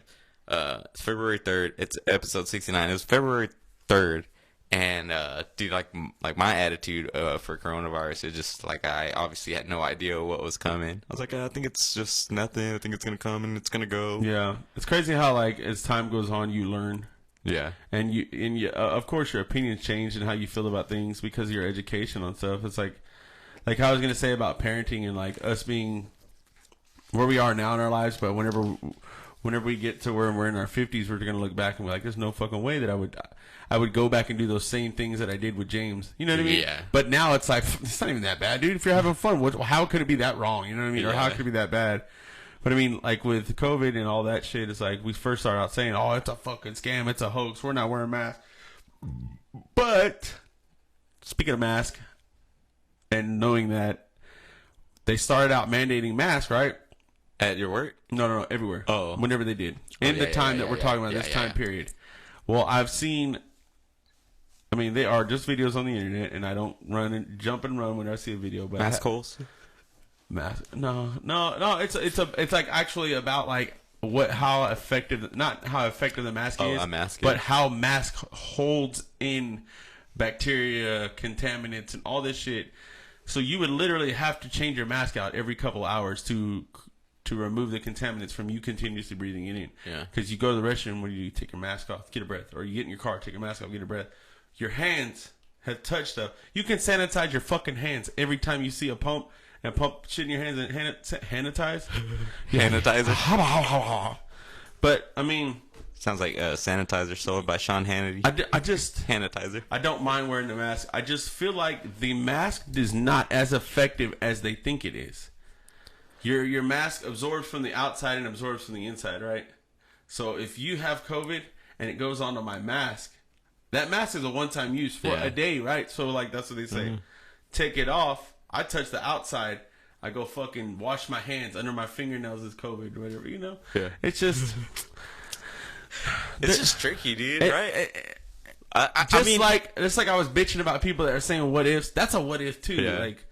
It's February 3rd. It's episode 69. It was February 3rd. And, dude, like my attitude, for coronavirus is just, like, I obviously had no idea what was coming. I was like, I think it's just nothing. I think it's going to come and it's going to go. Yeah. It's crazy how, like, as time goes on, you learn. Yeah. And you, of course, your opinions change and how you feel about things because of your education on stuff. It's like I was going to say about parenting and, like, us being where we are now in our lives, but whenever we get to where we're in our 50s, we're going to look back and be like, there's no fucking way that I would go back and do those same things that I did with James. You know what I mean? Yeah. But now it's like, it's not even that bad, dude. If you're having fun, how could it be that wrong? You know what I mean? Yeah. Or how could it be that bad? But I mean, like with COVID and all that shit, it's like we first started out saying, oh, it's a fucking scam. It's a hoax. We're not wearing masks. But speaking of masks and knowing that they started out mandating masks, right? At your work? No, everywhere. Oh. Whenever they did. In the time that we're talking about, this time period. Well, I've seen, I mean, they are just videos on the internet, and I don't jump and run when I see a video. But mask holes? No. It's like actually about like how effective, not how effective the mask is, a mask but how mask holds in bacteria, contaminants, and all this shit. So you would literally have to change your mask out every couple hours to remove the contaminants from you continuously breathing it in. Yeah. Because you go to the restroom, what do? You take your mask off, get a breath. Or you get in your car, take your mask off, get a breath. Your hands have touched stuff. You can sanitize your fucking hands every time you see a pump and pump shit in your hands and sanitize. Sanitizer. But, I mean, Sounds like sanitizer sold by Sean Hannity. I just sanitizer. I don't mind wearing the mask. I just feel like the mask is not as effective as they think it is. Your mask absorbs from the outside and absorbs from the inside, right? So if you have COVID and it goes onto my mask, that mask is a one-time use for a day, right? So like that's what they say. Take it off. I touch the outside. I go fucking wash my hands under my fingernails is COVID or whatever, you know? Yeah. It's just... It's just tricky, dude, right? I mean, like, it's like I was bitching about people that are saying what ifs. That's a what if, too. Yeah. Like,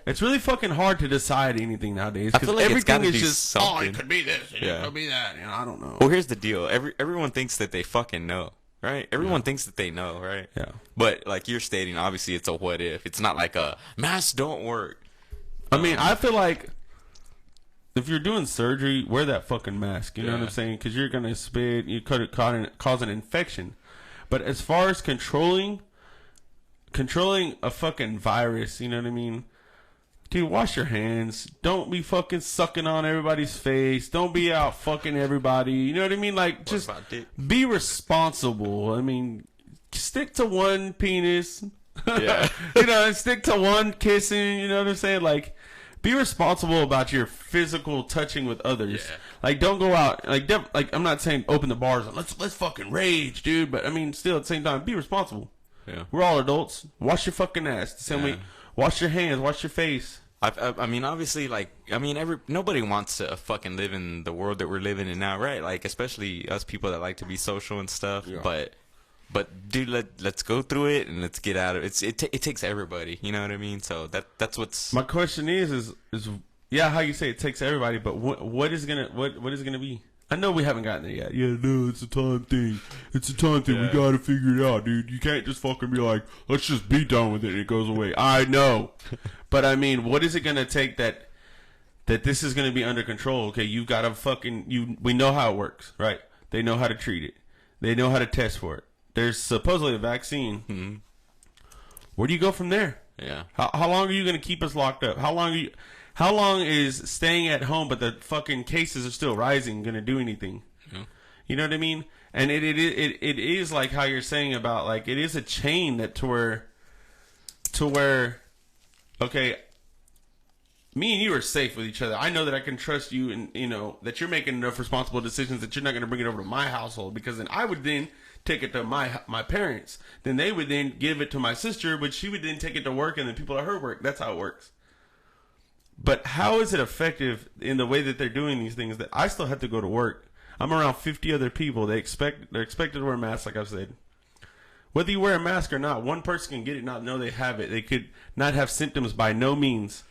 it's really fucking hard to decide anything nowadays. I feel like everything is just something. Oh, it could be this, it could be that. You know, I don't know. Well, here's the deal. Everyone thinks that they fucking know. Right? Everyone thinks that they know, right? Yeah. But, like you're stating, obviously it's a what if. It's not like a masks don't work. I mean, I feel like if you're doing surgery, wear that fucking mask. You know what I'm saying? Because you're going to spit. You could cause an infection. But as far as controlling a fucking virus, you know what I mean? Dude, wash your hands. Don't be fucking sucking on everybody's face. Don't be out fucking everybody. You know what I mean? Like, just be responsible. I mean, stick to one penis. Yeah. You know, and stick to one kissing. You know what I'm saying? Like, be responsible about your physical touching with others. Yeah. Like, don't go out. Like, I'm not saying open the bars and let's fucking rage, dude. But I mean, still at the same time, be responsible. Yeah. We're all adults. Wash your fucking ass. The same way. Wash your hands. Wash your face. I mean, obviously, like, nobody wants to fucking live in the world that we're living in now, right? Like, especially us people that like to be social and stuff. Yeah. But dude, let's go through it and let's get out of it. It takes everybody, you know what I mean? So that's what's. My question is yeah, how you say it takes everybody, but what is gonna be? I know we haven't gotten there yet. Yeah, no, it's a time thing. It's a time thing. Yeah. We gotta figure it out, dude. You can't just fucking be like, let's just be done with it and it goes away. I know. But I mean, what is it gonna take that this is gonna be under control? Okay, you've got to we know how it works, right? They know how to treat it. They know how to test for it. There's supposedly a vaccine. Mm-hmm. Where do you go from there? Yeah. How long are you gonna keep us locked up? How long is staying at home but the fucking cases are still rising going to do anything? Mm-hmm. You know what I mean? And it is like how you're saying about, like, it is a chain that to where okay, me and you are safe with each other. I know that I can trust you, and you know that you're making enough responsible decisions that you're not going to bring it over to my household, because then I would then take it to my parents. Then they would then give it to my sister, but she would then take it to work, and then people at her work. That's how it works. But how is it effective in the way that they're doing these things that I still have to go to work? I'm around 50 other people. They're expected to wear masks, like I've said. Whether you wear a mask or not, one person can get it, not know they have it. They could not have symptoms by no means,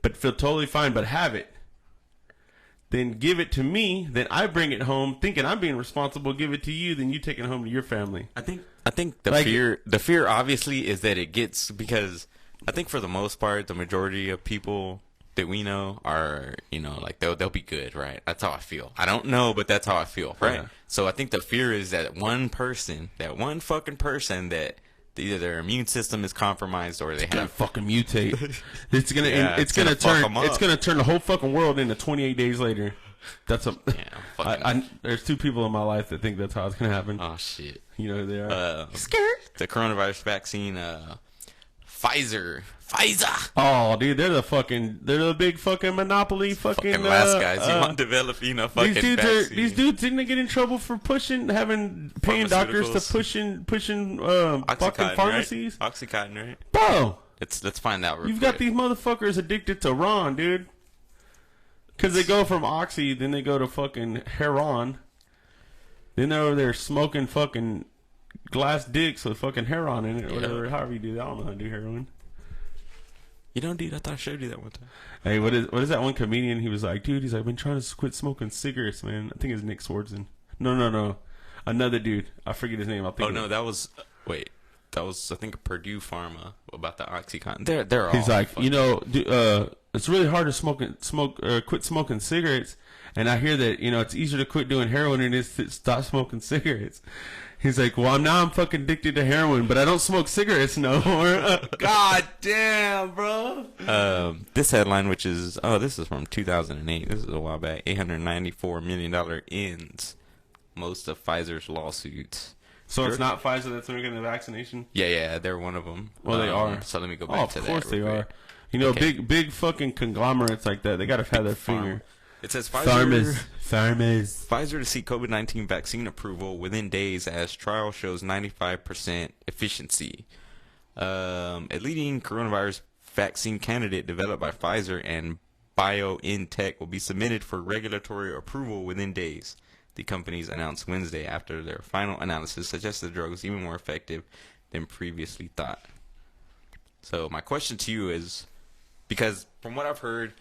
but feel totally fine, but have it. Then give it to me. Then I bring it home, thinking I'm being responsible. Give it to you. Then you take it home to your family. I think the fear obviously is that it gets, because I think for the most part, the majority of people that we know are, you know, like they'll be good, right? That's how I feel. I don't know, but that's how I feel, right? Yeah. So I think the fear is that one fucking person that either their immune system is compromised or they have fucking mutate. It's gonna turn the whole fucking world into 28 days later. That's there's two people in my life that think that's how it's gonna happen. Oh shit! You know who they are? The coronavirus vaccine. Pfizer. Oh, dude, they're the big fucking monopoly fucking last guys. You want to develop, fucking these dudes didn't they get in trouble for paying doctors to pushing fucking pharmacies? Right? Oxycontin, right? Bro, let's find out. You've got these motherfuckers addicted to Ron, dude. Because they go from Oxy, then they go to fucking Heron. Then they're over there smoking fucking glass dicks with fucking heroin in it, or whatever. However you do that, I don't know how to do heroin. You know, dude, I thought I showed you that one time. Hey, what is that one comedian? He was like, dude, I've been trying to quit smoking cigarettes, man. I think it's Nick Swardson. No, another dude. I forget his name. That was I think Purdue Pharma about the OxyContin. They're all. He's like, it's really hard to quit smoking cigarettes, and I hear that it's easier to quit doing heroin than it is to stop smoking cigarettes. He's like, well, now I'm fucking addicted to heroin, but I don't smoke cigarettes no more. God damn, bro. This headline, which is, this is from 2008. This is a while back. $894 million ends most of Pfizer's lawsuits. So it's not Pfizer that's making the vaccination? Yeah, they're one of them. Well, they are. So let me go back to that. Of course they are. You know, big fucking conglomerates like that, they got to have their finger. It says Pfizer Pharmas to seek COVID-19 vaccine approval within days as trial shows 95% efficiency. A leading coronavirus vaccine candidate developed by Pfizer and BioNTech will be submitted for regulatory approval within days. The companies announced Wednesday after their final analysis suggests the drug is even more effective than previously thought. So my question to you is, because from what I've heard,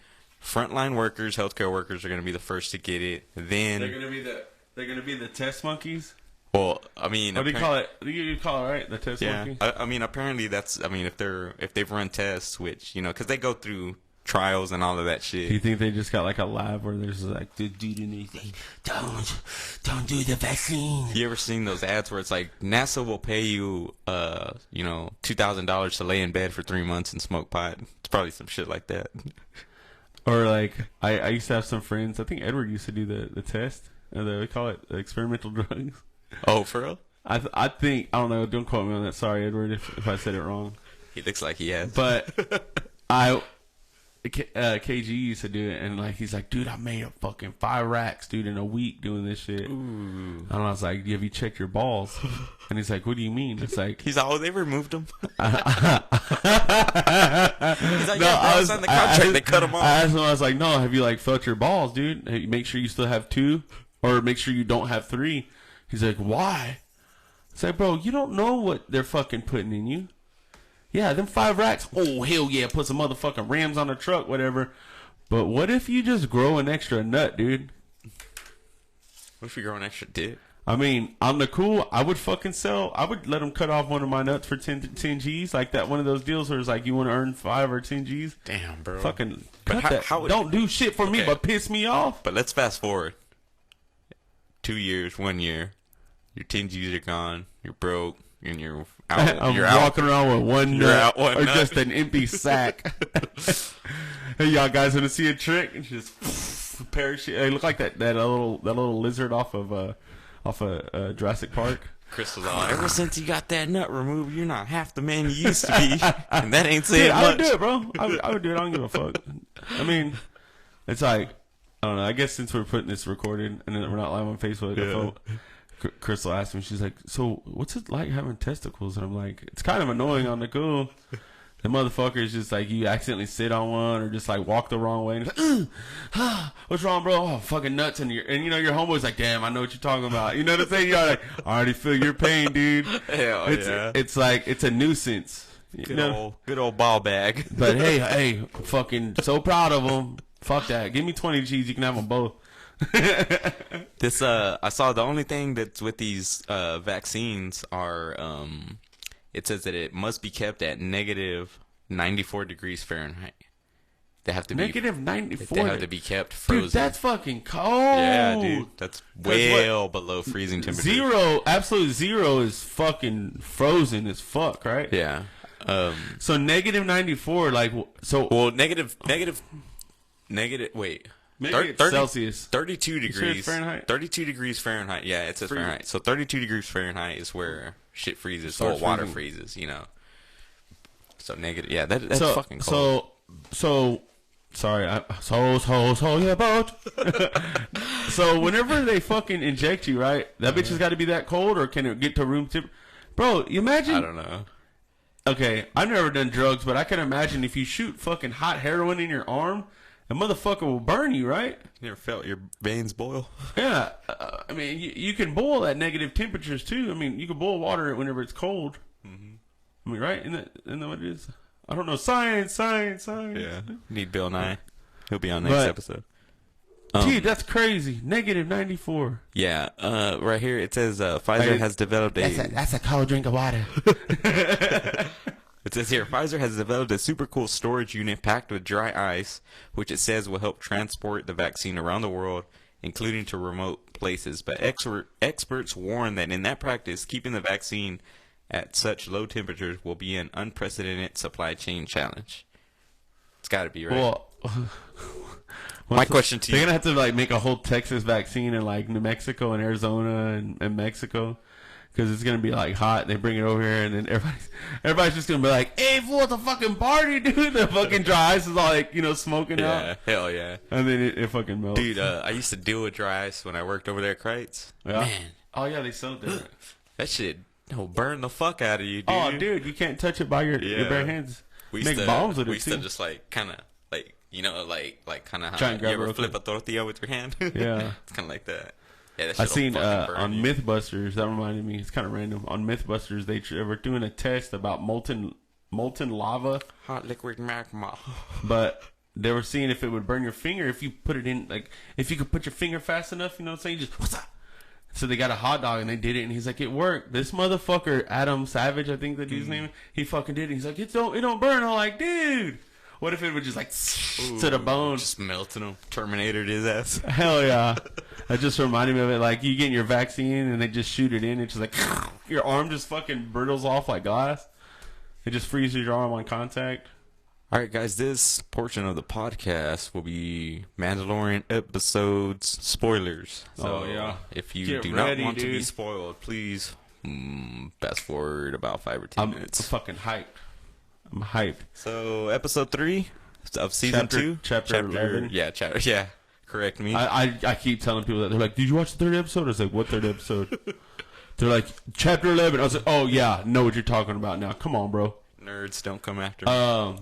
frontline workers, healthcare workers are going to be the first to get it. Then they're going to be the test monkeys. Well, I mean, what do you call it? You call it, right? The test monkey. I mean, apparently that's. I mean, if they've run tests, which because they go through trials and all of that shit. Do you think they just got like a lab where there's like the dude in there saying, don't do the vaccine? You ever seen those ads where it's like NASA will pay you $2,000 to lay in bed for 3 months and smoke pot? It's probably some shit like that. Or like I used to have some friends. I think Edward used to do the test. They call it experimental drugs. Oh, for real? I think I don't know. Don't quote me on that. Sorry, Edward, if I said it wrong. He looks like he has. But KG used to do it, and like he's like, dude, I made a fucking 5 racks, dude, in a week doing this shit. Ooh. And I was like, have you checked your balls? And he's like, what do you mean? It's like he's like, oh, they removed them. He's like, yeah, I was on the contract. They cut them off. I asked him, I was like, no, have you like felt your balls, dude? Hey, make sure you still have 2, or make sure you don't have 3. He's like, why? It's like, bro, you don't know what they're fucking putting in you. Yeah, them 5 racks. Oh, hell yeah, put some motherfucking rims on the truck, whatever. But what if you just grow an extra nut, dude? What if you grow an extra dick? I mean, on the cool, I would let them cut off one of my nuts for 10 G's. Like that, one of those deals where it's like, you want to earn 5 or 10 G's? Damn, bro. Fucking cut that. Don't do shit for me, but piss me off. But let's fast forward. 2 years, 1 year. Your 10 G's are gone. You're broke. And you're out. I'm walking around with one nut or nut. Just an empty sack. Hey, y'all guys want to see a trick? And just parachute. They look like that little lizard off of Jurassic Park. Chris was all, ever since you got that nut removed, you're not half the man you used to be. And that ain't saying much. I would do it, bro. I would do it. I don't give a fuck. I mean, it's like, I don't know. I guess since we're putting this recorded and we're not live on Facebook, Crystal asked me, she's like, so what's it like having testicles? And I'm like, it's kind of annoying on the cool. The motherfucker is just like, you accidentally sit on one or just like walk the wrong way. And it's like, what's wrong, bro? Oh, fucking nuts. And your homeboy's like, damn, I know what you're talking about. You know what I'm saying? You're like, I already feel your pain, dude. Hell yeah. It's like, it's a nuisance. Good old ball bag. But hey, fucking so proud of them. Fuck that. Give me 20 G's. You can have them both. This I saw the only thing that's with these vaccines are it says that it must be kept at negative 94 degrees Fahrenheit. They have to negative 94. They have to be kept frozen. Dude, that's fucking cold. Yeah, dude, that's well below freezing temperature. Absolute zero is fucking frozen as fuck, right? Yeah. So negative 94, like so. Well, negative. Wait. Maybe 30, Celsius. 32 degrees. Fahrenheit? 32 degrees Fahrenheit. Yeah, it says Fahrenheit. So 32 degrees Fahrenheit is where shit freezes. So water freezes, So negative. Yeah, that's fucking cold. So yeah, boat. So whenever they fucking inject you, right? That bitch has got to be that cold, or can it get to room temp? Bro, you imagine? I don't know. Okay, I've never done drugs, but I can imagine if you shoot fucking hot heroin in your arm, a motherfucker will burn you, right? You ever felt your veins boil? Yeah. I mean, you can boil at negative temperatures, too. I mean, you can boil water whenever it's cold. Mm-hmm. I mean, right? Isn't that what it is? I don't know. Science. Yeah. Need Bill Nye. He'll be on next episode. Dude, that's crazy. Negative 94. Yeah. Right here, it says Pfizer has developed That's a cold drink of water. It says here, Pfizer has developed a super cool storage unit packed with dry ice, which it says will help transport the vaccine around the world, including to remote places. But experts warn that in that practice, keeping the vaccine at such low temperatures will be an unprecedented supply chain challenge. It's got to be, right? Well, My question to you: they're gonna have to like make a whole Texas vaccine in like New Mexico and Arizona and Mexico. Because it's going to be, like, hot. They bring it over here, and then everybody's just going to be like, hey, fool, it's a fucking party, dude. The fucking dry ice is all, like, smoking out. Yeah, hell yeah. And then it fucking melts. Dude, I used to deal with dry ice when I worked over there at Kreitz. Yeah. Man. Oh, yeah, they sell it there. That shit burn the fuck out of you, dude. Oh, dude, you can't touch it by your bare hands. Make bombs with it, We used to just, like, kind of, like, kind of how you ever flip a tortilla with your hand? Yeah. It's kind of like that. Yeah, I seen on Mythbusters, that reminded me, it's kind of random. On Mythbusters, they were doing a test about molten lava. Hot liquid magma. But they were seeing if it would burn your finger if you put it in, like, if you could put your finger fast enough, you know what I'm saying? Just, what's up? So they got a hot dog and they did it, and he's like, it worked. This motherfucker, Adam Savage, I think the dude's name, he fucking did it. He's like, it don't burn. I'm like, dude. What if it would just like to the bone? Just melting him. Terminated his ass. Hell yeah. That just reminded me of it. Like you getting your vaccine and they just shoot it in. It's just like your arm just fucking brittles off like glass. It just freezes your arm on contact. All right, guys. This portion of the podcast will be Mandalorian episodes spoilers. So yeah. If you do not want to be spoiled, please fast forward about 5 or 10 minutes. I'm fucking hyped. I'm hyped. So, episode 3 of season 2, chapter 11. Yeah. Correct me. I keep telling people that. They're like, "Did you watch the third episode?" I was like, "What third episode?" They're like, "Chapter 11." I was like, "Oh yeah, know what you're talking about now. Come on, bro." Nerds don't come after me.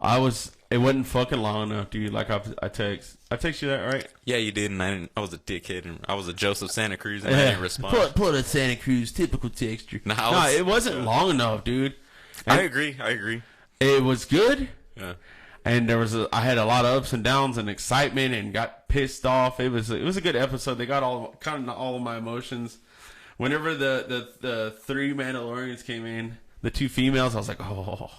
It wasn't fucking long enough, dude. Like I text you that, right? Yeah, you did, and I was a dickhead, and I was a Joseph Santa Cruz, and I didn't respond. Put a Santa Cruz typical texture. No, it wasn't long enough, dude. And I agree. It was good. Yeah. And I had a lot of ups and downs and excitement and got pissed off. It was a good episode. They got all of my emotions. Whenever the 3 Mandalorians came in, the 2 females, I was like, oh.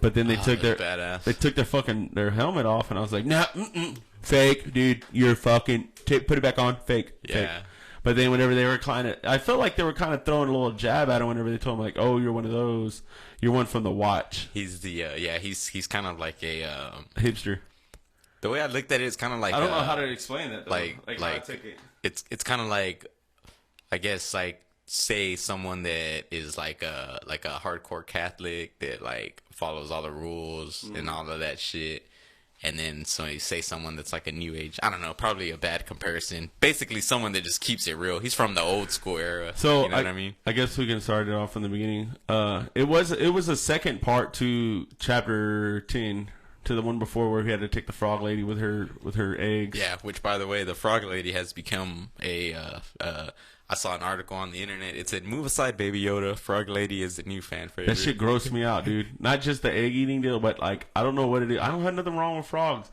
But then they took their helmet off, and I was like, nah, fake, dude. You're fucking put it back on, fake. Yeah. Fake. But then whenever they were I felt like they were kind of throwing a little jab at him whenever they told him like, oh, you're one of those. You're one from the Watch. He's the he's kind of like a hipster. The way I looked at it, it's kind of like I don't know how to explain that. Though. Like I take it. It's kind of like, I guess, like, say someone that is like a hardcore Catholic that like follows all the rules and all of that shit. And then say someone that's like a new age. I don't know, probably a bad comparison. Basically, someone that just keeps it real. He's from the old school era. So you know what I mean? I guess we can start it off from the beginning. It was a second part to chapter 10, to the one before where he had to take the frog lady with her eggs. Yeah, which by the way, the frog lady has become I saw an article on the internet. It said, "Move aside, Baby Yoda. Frog Lady is the new fan favorite." That shit grossed me out, dude. Not just the egg eating deal, but like I don't know what it is. I don't have nothing wrong with frogs,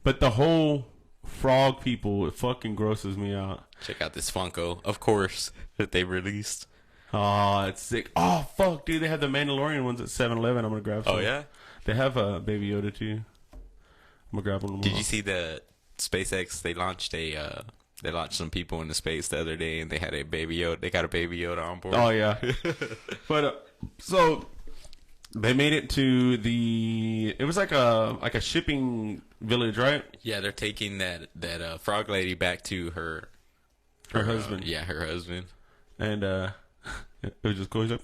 but the whole frog people, it fucking grosses me out. Check out this Funko, of course, that they released. Oh, it's sick. Oh fuck, dude, they have the Mandalorian ones at 7-Eleven. I'm gonna grab some. Oh yeah, they have a Baby Yoda too. I'm gonna grab one. Did you see the SpaceX? They launched some people into space the other day, and they had a Baby Yoda. They got a Baby Yoda on board. Oh yeah, but so they made it to it was like a shipping village, right? Yeah, they're taking that frog lady back to her husband. Her husband. And it was just cool. He's like,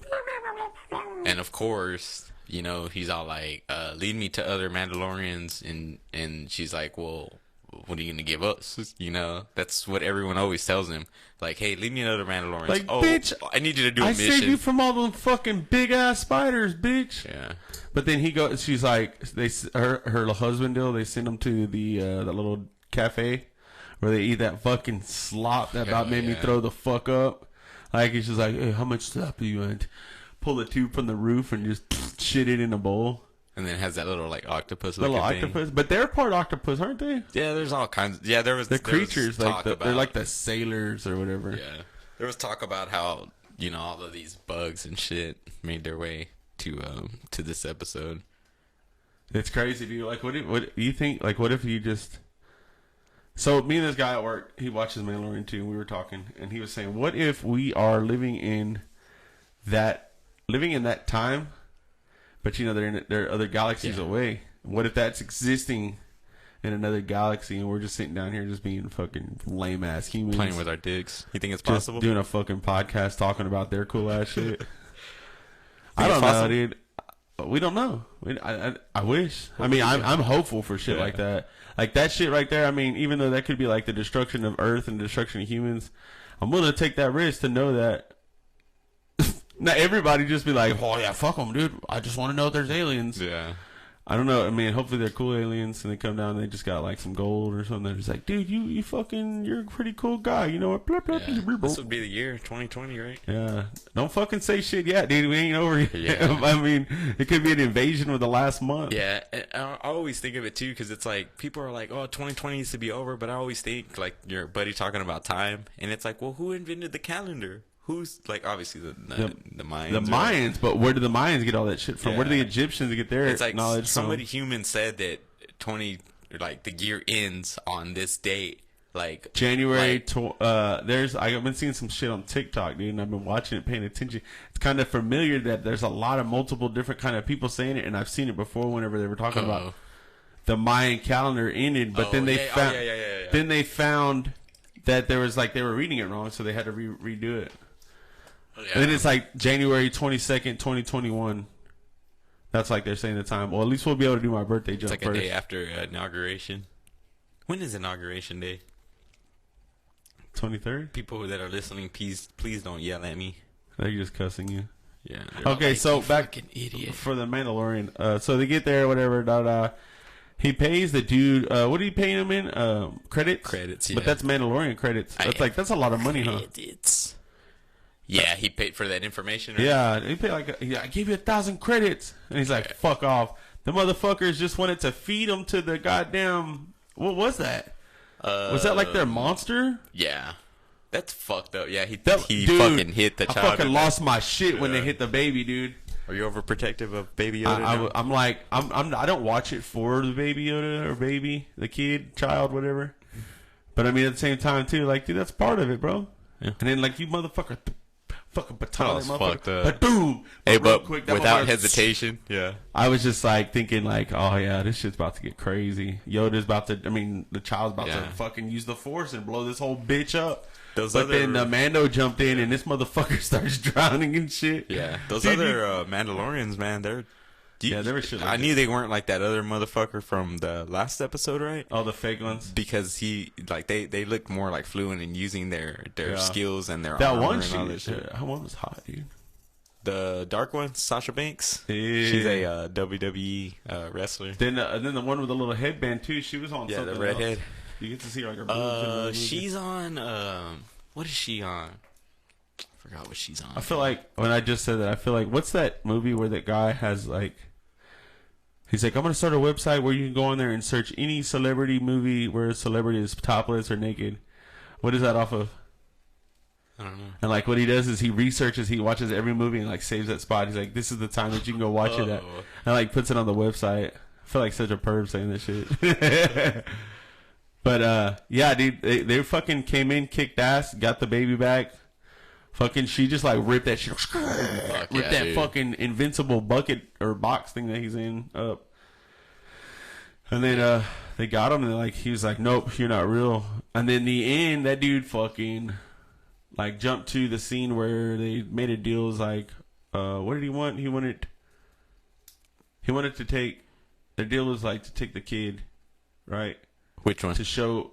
and of course, you know, he's all like, "Lead me to other Mandalorians," and she's like, "Well, what are you gonna give us?" You know, that's what everyone always tells him. Like, "Hey, leave me another Mandalorian." Like, bitch, I need you to do a mission. I saved you from all those fucking big ass spiders, bitch. Yeah. But then she's like, her husband deal. They send him to that little cafe where they eat that fucking slop that about made me throw the fuck up. Like, it's just like, "Hey, how much slop do you want?" Pull the tube from the roof and just shit it in a bowl. And then it has that little like octopus little octopus thing. But they're part octopus, aren't they? Yeah, there's all kinds. Yeah, there was. The creatures they're like the sailors or whatever. Yeah, there was talk about how, you know, all of these bugs and shit made their way to this episode. It's crazy, dude. Like, what do you think? Like, what if you just? So me and this guy at work, he watches Mandalorian too, and we were talking, and he was saying, what if we are living in that time? But you know, they're other galaxies away. What if that's existing in another galaxy, and we're just sitting down here just being fucking lame ass humans playing with our dicks. You think it's just possible? doing a fucking podcast talking about their cool ass shit. I Think don't it's know, possible? dude. We don't know. I wish. I mean, I'm hopeful for shit like that. Like that shit right there. I mean, even though that could be like the destruction of Earth and destruction of humans, I'm willing to take that risk to know that. Not everybody just be like, oh yeah, fuck them, dude. I just want to know if there's aliens. Yeah. I don't know. I mean, hopefully they're cool aliens and they come down and they just got like some gold or something. They're just like, dude, you fucking, you're a pretty cool guy. You know what? Blah, blah, Yeah. blah, blah. This would be the year 2020, right? Yeah. Don't fucking say shit yet, dude. We ain't over yet. Yeah. I mean, it could be an invasion with the last month. Yeah, and I always think of it too because it's like people are like, "Oh, 2020 needs to be over," but I always think like your buddy talking about time, and it's like, well, who invented the calendar? Who's like obviously the Mayans? The Mayans, but where did the Mayans get all that shit from? Yeah. Where did the Egyptians get their It's like knowledge somebody from? human said that the year ends on this date, like January. like, I've been seeing some shit on TikTok, dude, and I've been watching it, paying attention. It's kind of familiar that there's a lot of multiple different kind of people saying it, and I've seen it before whenever they were talking about the Mayan calendar ended, but then they found then they found that there was like they were reading it wrong, so they had to redo it. Yeah. And then it's like January 22nd, 2021. That's like they're saying the time. Well, at least we'll be able to do my birthday jump It's like first. a day after inauguration. When is inauguration day? 23rd? People that are listening, please don't yell at me. They're just cussing you. Yeah. Okay, so back idiot. for the Mandalorian. So they get there, whatever. He pays the dude. What did he pay him in? Credits. Credits. Yeah. But that's Mandalorian credits. That's a lot of money, huh? Credits. Yeah, he paid for that information. Right? Yeah, he paid like I gave you 1,000 credits, and he's like, "Fuck off." The motherfuckers just wanted to feed him to the goddamn. What was that? Was that like their monster? Yeah. That's fucked up. Yeah, he Dude, fucking hit the child. I fucking lost my shit when they hit the baby, dude. Are you overprotective of Baby Yoda? I'm like, I don't watch it for the Baby Yoda or baby, the kid, child, whatever. But I mean, at the same time, too, like, dude, that's part of it, bro. Yeah. And then, like, you motherfucker, fucking baton, That was motherfucker. fucked up. But boom. Hey, real but quick, that without motherfucker- hesitation. Yeah. I was just like thinking, like, oh yeah, this shit's about to get crazy. Yoda's about to, I mean, the child's about to fucking use the Force and blow this whole bitch up. Then Mando jumped in and this motherfucker starts drowning and shit. Yeah, those Dude, other Mandalorians, man, they were shit. Like I knew they weren't like that other motherfucker from the last episode, right? Oh, the fake ones. Because they looked more like fluent in using their skills and their that armor one and all that shit. shit. That one was hot, dude. The dark one, Sasha Banks. Yeah. She's a WWE wrestler. Then the one with the little headband too. She was on. Yeah, something the redhead. else. You get to see like her boobs. in the movie. She's on. What is she on? I forgot what she's on. I feel like when I just said that, I feel like what's that movie where that guy has like. He's like, I'm gonna start a website where you can go on there and search any celebrity movie where a celebrity is topless or naked. What is that off of? I don't know. And like what he does is he researches, he watches every movie and like saves that spot. He's like, this is the time that you can go watch it at, and like puts it on the website. I feel like such a perv saying this shit. But yeah, dude, they fucking came in, kicked ass, got the baby back. Fucking, she just like ripped that shit, ripped that fucking invincible bucket or box thing that he's in up. And then they got him and like he was like, nope, you're not real. And then the end, that dude fucking like jumped to the scene where they made a deal. It was like, what did he want? He wanted to take. The deal was like to take the kid, right? Which one? To show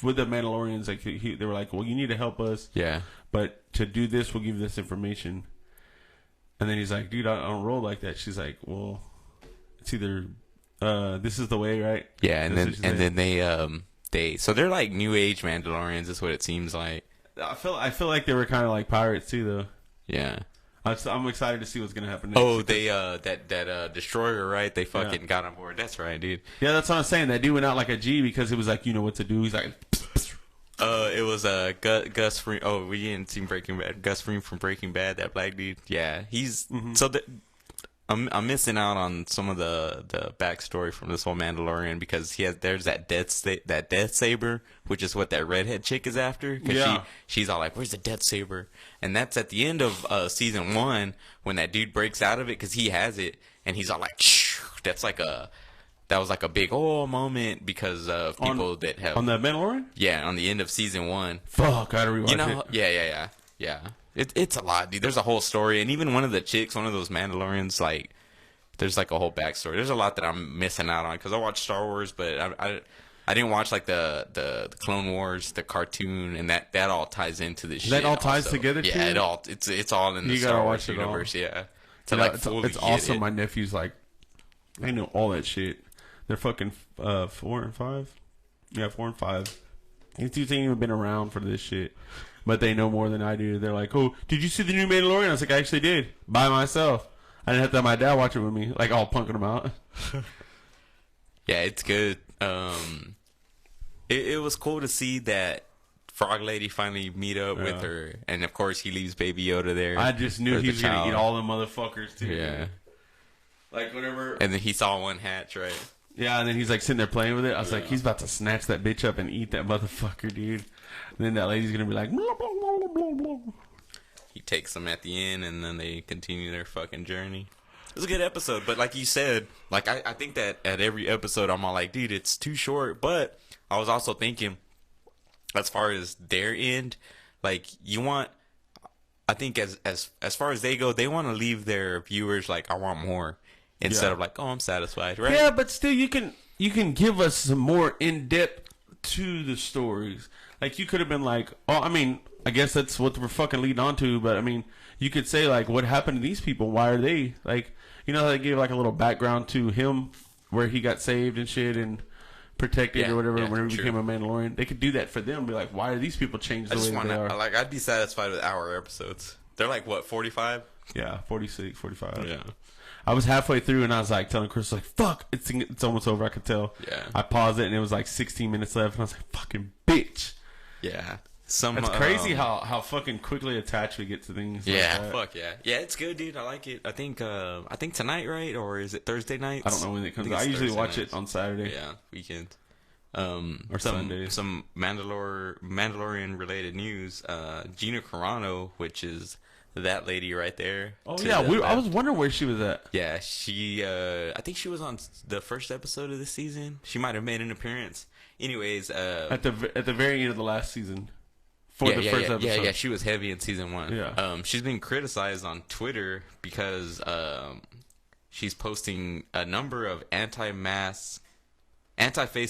with the Mandalorians, like they were like, well, you need to help us. Yeah. But to do this, we'll give you this information. And then he's like, dude, I don't roll like that. She's like, well, it's either this is the way, right? Yeah, and then they so they're like new age Mandalorians. Is what it seems like. I feel like they were kind of like pirates too, though. Yeah. I'm excited to see what's gonna happen next. Oh, they that destroyer, right? They fucking got on board. That's right, dude. Yeah, that's what I'm saying. That dude went out like a G because it was like, you know what to do. He's like, it was Gus Fring. Oh, we didn't see Breaking Bad. Gus Fring from Breaking Bad, that black dude. Yeah, he's so I'm missing out on some of the backstory from this whole Mandalorian because there's that death saber, which is what that redhead chick is after. Cause she's all like, "Where's the death saber?" And that's at the end of season 1 when that dude breaks out of it because he has it, and he's all like, "Shh." That's like that was like a big moment because of people that have on the Mandalorian. Yeah, on the end of season 1. Fuck, I gotta rewatch it. Yeah. It's a lot, dude. There's a whole story, and even one of the chicks, one of those Mandalorians, like, there's like a whole backstory. There's a lot that I'm missing out on because I watched Star Wars, but I didn't watch like the Clone Wars, the cartoon, and that all ties into this. That shit all ties also. together. Yeah, too? It's all in the Star Wars universe. Yeah, it's awesome. My nephew's like, they know all that shit. They're fucking 4 and 5. Yeah, 4 and 5. These dudes ain't even been around for this shit, but they know more than I do. They're like, "Oh, did you see the new Mandalorian?" I was like, "I actually did, by myself. I didn't have to have my dad watch it with me, like all punking them out." Yeah, it's good. It was cool to see that Frog Lady finally meet up with her, and of course he leaves Baby Yoda there. I just knew he was gonna eat all the motherfuckers too. Yeah, like whenever. And then he saw one hatch, right? Yeah, and then he's like sitting there playing with it. I was like, he's about to snatch that bitch up and eat that motherfucker, dude. And then that lady's gonna be like, blah, blah, blah, blah, blah. He takes them at the end, and then they continue their fucking journey. It was a good episode, but like you said, like I think that at every episode I'm all like, dude, it's too short. But I was also thinking, as far as their end, like I think as far as they go, they want to leave their viewers like, I want more, instead of like, oh, I'm satisfied, right? Yeah, but still, you can give us some more in depth to the stories. Like you could have been like, oh, I mean, I guess that's what we're fucking leading on to. But I mean, you could say like, what happened to these people? Why are they like, you know, how they gave like a little background to him where he got saved and shit and protected or whatever whenever he became a Mandalorian. They could do that for them. Be like, why are these people changed the way that they are? Like, I'd be satisfied with hour episodes. They're like, what, 45? Yeah, 46, 45. Yeah. I was halfway through and I was like telling Chris, like, fuck, it's almost over. I could tell. Yeah. I paused it and it was like 16 minutes left and I was like, fucking bitch. Yeah. It's crazy how fucking quickly attached we get to things. Yeah, like that. Fuck yeah. Yeah, it's good, dude. I like it. I think tonight, right? Or is it Thursday night? I don't know when it comes out. I usually watch it on Saturday. Yeah, weekend. Or Sundays. Some Mandalorian related news. Gina Carano, which is that lady right there. Oh yeah, I was wondering where she was at. Yeah, she. I think she was on the first episode of this season. She might have made an appearance. Anyways, at the very end of the last season. For the first episode. Yeah, she was heavy in season 1. Yeah. She's been criticized on Twitter because she's posting a number of anti-face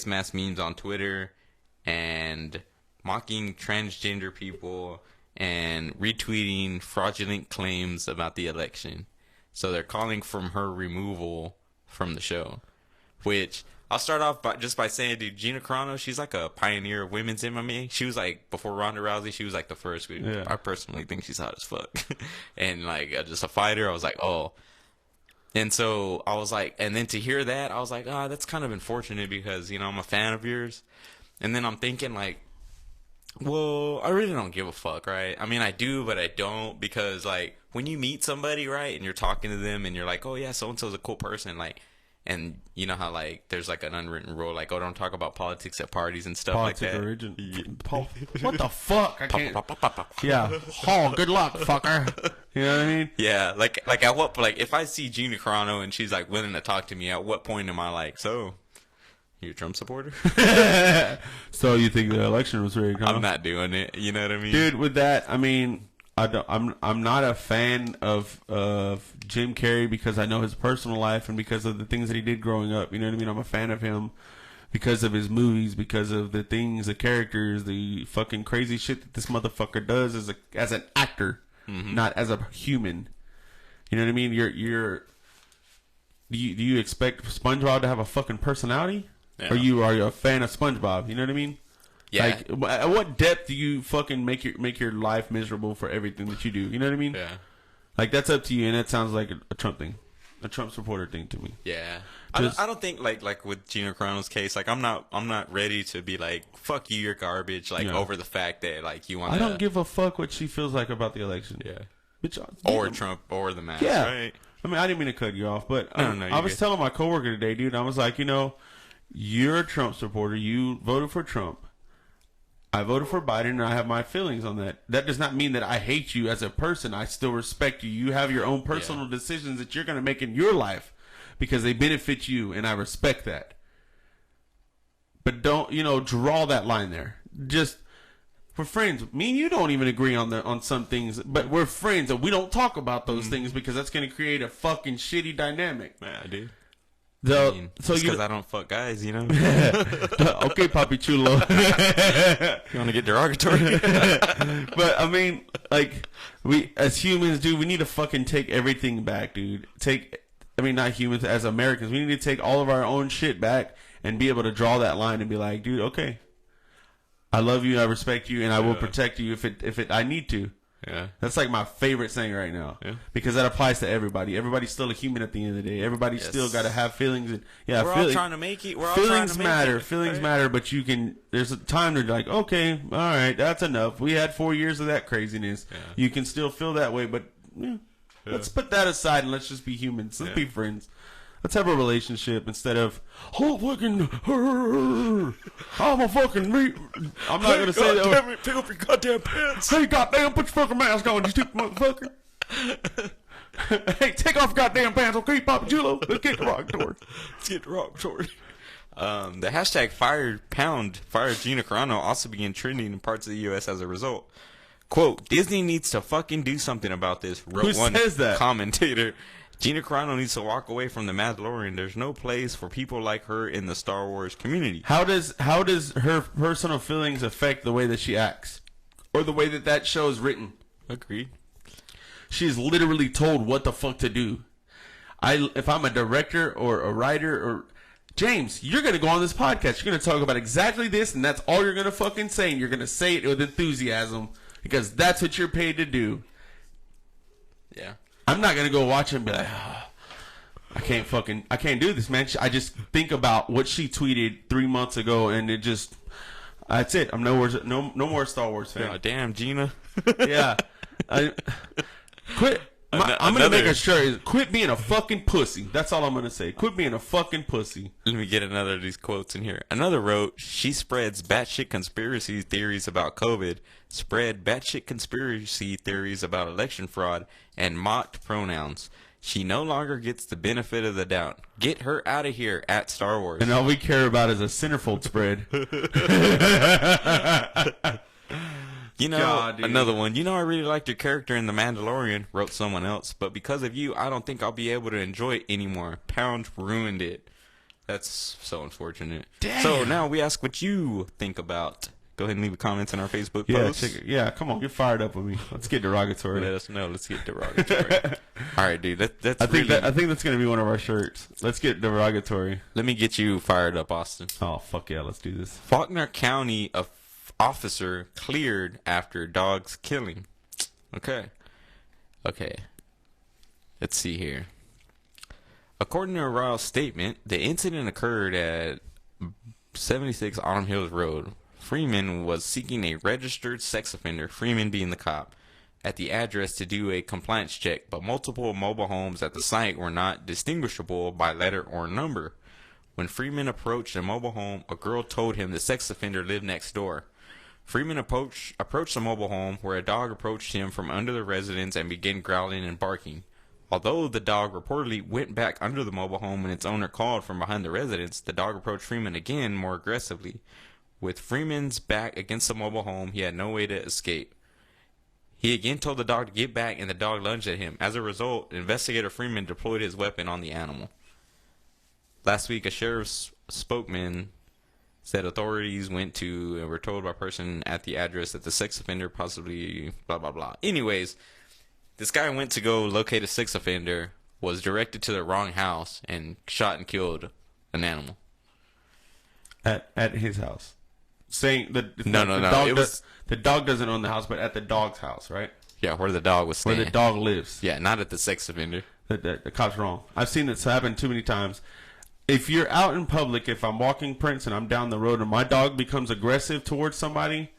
mask memes on Twitter and mocking transgender people and retweeting fraudulent claims about the election. So they're calling for her removal from the show, which I'll start off by saying, dude, Gina Carano, she's like a pioneer of women's MMA. She was like, before Ronda Rousey, she was like the first. Yeah. I personally think she's hot as fuck. And like, just a fighter, I was like, oh. And so I was like, and then to hear that, I was like, that's kind of unfortunate because, you know, I'm a fan of yours. And then I'm thinking like, well, I really don't give a fuck, right? I mean, I do, but I don't, because like when you meet somebody, right, and you're talking to them and you're like, oh yeah, so-and-so's a cool person, like, and you know how like there's like an unwritten rule, like, oh, don't talk about politics at parties and stuff like that. What the fuck? I can't. Yeah. Oh, good luck, fucker. You know what I mean? Yeah. Like at what, like if I see Gina Carano and she's like willing to talk to me, at what point am I like, so you a Trump supporter? So you think the election was rigged? Huh? I'm not doing it. You know what I mean, dude? With that, I mean, I'm not a fan of Jim Carrey because I know his personal life and because of the things that he did growing up. You know what I mean? I'm a fan of him because of his movies, because of the things, the characters, the fucking crazy shit that this motherfucker does as an actor, not as a human. You know what I mean? Do you expect SpongeBob to have a fucking personality? Yeah. Or are you a fan of SpongeBob? You know what I mean? Yeah. Like, at what depth do you fucking make your life miserable for everything that you do? You know what I mean? Yeah. Like, that's up to you, and that sounds like a Trump thing, a Trump supporter thing to me. Yeah. I don't think like with Gina Carano's case, like I'm not ready to be like, fuck you, you're garbage, like over the fact that like you want. I don't give a fuck what she feels like about the election. Yeah. Bitch, or Trump or the mask. Yeah. Right. I mean, I didn't mean to cut you off, but No, I was telling my coworker today, dude. I was like, you know, you're a Trump supporter. You voted for Trump. I voted for Biden, and I have my feelings on that. That does not mean that I hate you as a person. I still respect you. You have your own personal decisions that you're going to make in your life. because they benefit you, and I respect that. But don't, draw that line there. Just, we're friends. Me and you don't even agree on some things, but we're friends, and we don't talk about those things because that's going to create a fucking shitty dynamic. Yeah, dude. So because I don't fuck guys, Okay, Papi Chulo. You want to get derogatory? But I mean, like, we as humans, dude, we need to fucking take everything back, dude. Not humans, as Americans, we need to take all of our own shit back and be able to draw that line and be like, dude, okay, I love you, I respect you, and I will protect you if I need to. Yeah. That's like my favorite saying right now. Yeah. Because that applies to everybody. Everybody's still a human at the end of the day. Everybody's still got to have feelings. And we're all trying to make it. Feelings matter. Feelings matter, but there's a time to like, okay, all right, that's enough. We had 4 years of that craziness. Yeah. You can still feel that way, but let's put that aside and let's just be humans. Let's be friends. Let's have a relationship instead of, I'm a fucking meat. I'm not going to say that. Damn it, pick up your goddamn pants. Hey, goddamn, put your fucking mask on, you stupid motherfucker. Hey, take off your goddamn pants, okay, Papa Chulo? Let's get derogatory. The hashtag fire Gina Carano also began trending in parts of the U.S. as a result. Quote, Disney needs to fucking do something about this, wrote one commentator. Gina Carano needs to walk away from the Mandalorian. There's no place for people like her in the Star Wars community. How does her personal feelings affect the way that she acts? Or the way that show is written? Agreed. She's literally told what the fuck to do. If I'm a director or a writer or... James, you're going to go on this podcast. You're going to talk about exactly this, and that's all you're going to fucking say, and you're going to say it with enthusiasm because that's what you're paid to do. Yeah. I'm not going to go watch it and be like, I can't do this, man. I just think about what she tweeted 3 months ago, and that's it. I'm no more Star Wars fan. Oh, damn, Gina. Yeah. Quit. I'm going to make a shirt. Quit being a fucking pussy. That's all I'm going to say. Quit being a fucking pussy. Let me get another of these quotes in here. Another wrote, she spreads batshit conspiracy theories about COVID, spread batshit conspiracy theories about election fraud, and mocked pronouns. She no longer gets the benefit of the doubt. Get her out of here at Star Wars. And all we care about is a centerfold spread. Another one. I really liked your character in The Mandalorian, wrote someone else. But because of you, I don't think I'll be able to enjoy it anymore. Pound ruined it. That's so unfortunate. Damn. So now we ask what you think about. Go ahead and leave a comment in our Facebook post. Yeah, come on. Get fired up with me. Let's get derogatory. Let us know. Let's get derogatory. All right, dude. I think that's going to be one of our shirts. Let's get derogatory. Let me get you fired up, Austin. Oh, fuck yeah. Let's do this. Faulkner County officer cleared after dog's killing. Okay. Let's see here. According to a Royal statement, the incident occurred at 76 Autumn Hills Road. Freeman was seeking a registered sex offender, Freeman being the cop, at the address to do a compliance check, but multiple mobile homes at the site were not distinguishable by letter or number. When Freeman approached a mobile home, a girl told him the sex offender lived next door. Freeman approached the mobile home, where a dog approached him from under the residence and began growling and barking. Although the dog reportedly went back under the mobile home when its owner called from behind the residence, the dog approached Freeman again more aggressively. With Freeman's back against the mobile home, he had no way to escape. He again told the dog to get back, and the dog lunged at him. As a result, investigator Freeman deployed his weapon on the animal. Last week, a sheriff's spokesman said authorities went to and were told by a person at the address that the sex offender possibly blah, blah, blah. Anyways, this guy went to go locate a sex offender, was directed to the wrong house, and shot and killed an animal. At his house. Saying that the dog doesn't own the house, but at the dog's house, right? Yeah, where the dog was staying. Where the dog lives. Yeah, not at the sex offender. The cop's wrong. I've seen this happen too many times. If you're out in public, if I'm walking Prince and I'm down the road and my dog becomes aggressive towards somebody,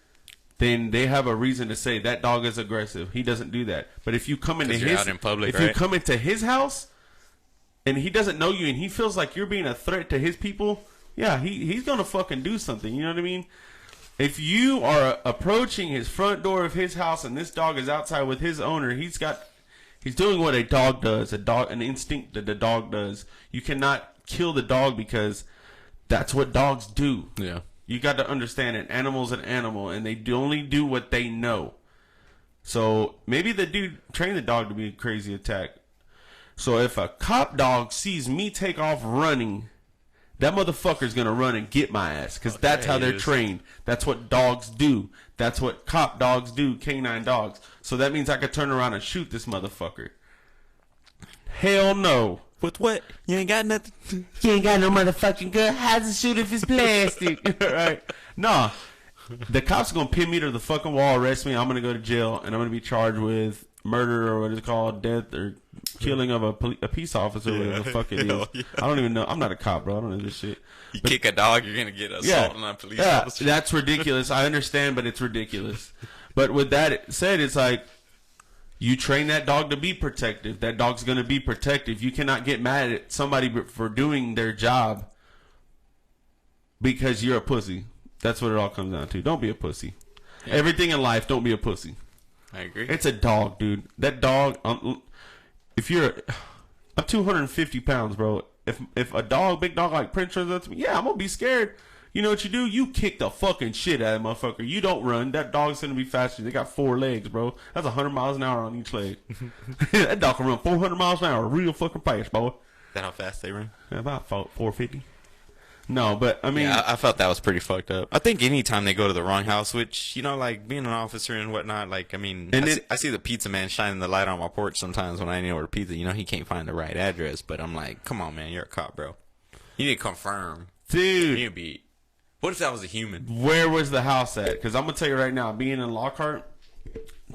then they have a reason to say that dog is aggressive. He doesn't do that. But if you come into you come into his house and he doesn't know you and he feels like you're being a threat to his people, yeah, he's gonna fucking do something. You know what I mean? If you are approaching his front door of his house and this dog is outside with his owner, He's doing what a dog does, an instinct that the dog does. You cannot kill the dog because that's what dogs do. Yeah. You got to understand an animal's an animal, and they only do what they know. So maybe the dude trained the dog to be a crazy attack. So if a cop dog sees me take off running, that motherfucker's going to run and get my ass because that's how they're trained. That's what dogs do. That's what cop dogs do, canine dogs. So that means I could turn around and shoot this motherfucker. Hell no. With what? You ain't got nothing? You ain't got no motherfucking gun. How's it shoot if it's plastic? Right? Nah. The cops are going to pin me to the fucking wall, arrest me. I'm going to go to jail, and I'm going to be charged with murder or what is it called, death or killing of a peace officer, whatever the fuck it is. Yeah. I don't even know. I'm not a cop, bro. I don't know this shit. You kick a dog, you're going to get assaulted on a police officer. That's ridiculous. I understand, but it's ridiculous. But with that said, it's like, you train that dog to be protective. That dog's going to be protective. You cannot get mad at somebody for doing their job because you're a pussy. That's what it all comes down to. Don't be a pussy. Yeah. Everything in life, don't be a pussy. I agree. It's a dog, dude. That dog, if you're, I'm 250 pounds, bro. If a dog, big dog like Prince runs up to me, yeah, I'm going to be scared. You know what you do? You kick the fucking shit out of that motherfucker. You don't run. That dog's going to be faster. They got 4 legs, bro. That's 100 miles an hour on each leg. That dog can run 400 miles an hour real fucking fast, boy. Is that how fast they run? Yeah, about 450. No, but I mean, yeah, I felt that was pretty fucked up. I think anytime they go to the wrong house, which, you know, like being an officer and whatnot, like, I mean, I see the pizza man shining the light on my porch sometimes when I need to order pizza. You know, he can't find the right address, but I'm like, come on, man, you're a cop, bro. You need to confirm. Dude. You need to be. What if that was a human? Where was the house at? Because I'm going to tell you right now, being in Lockhart,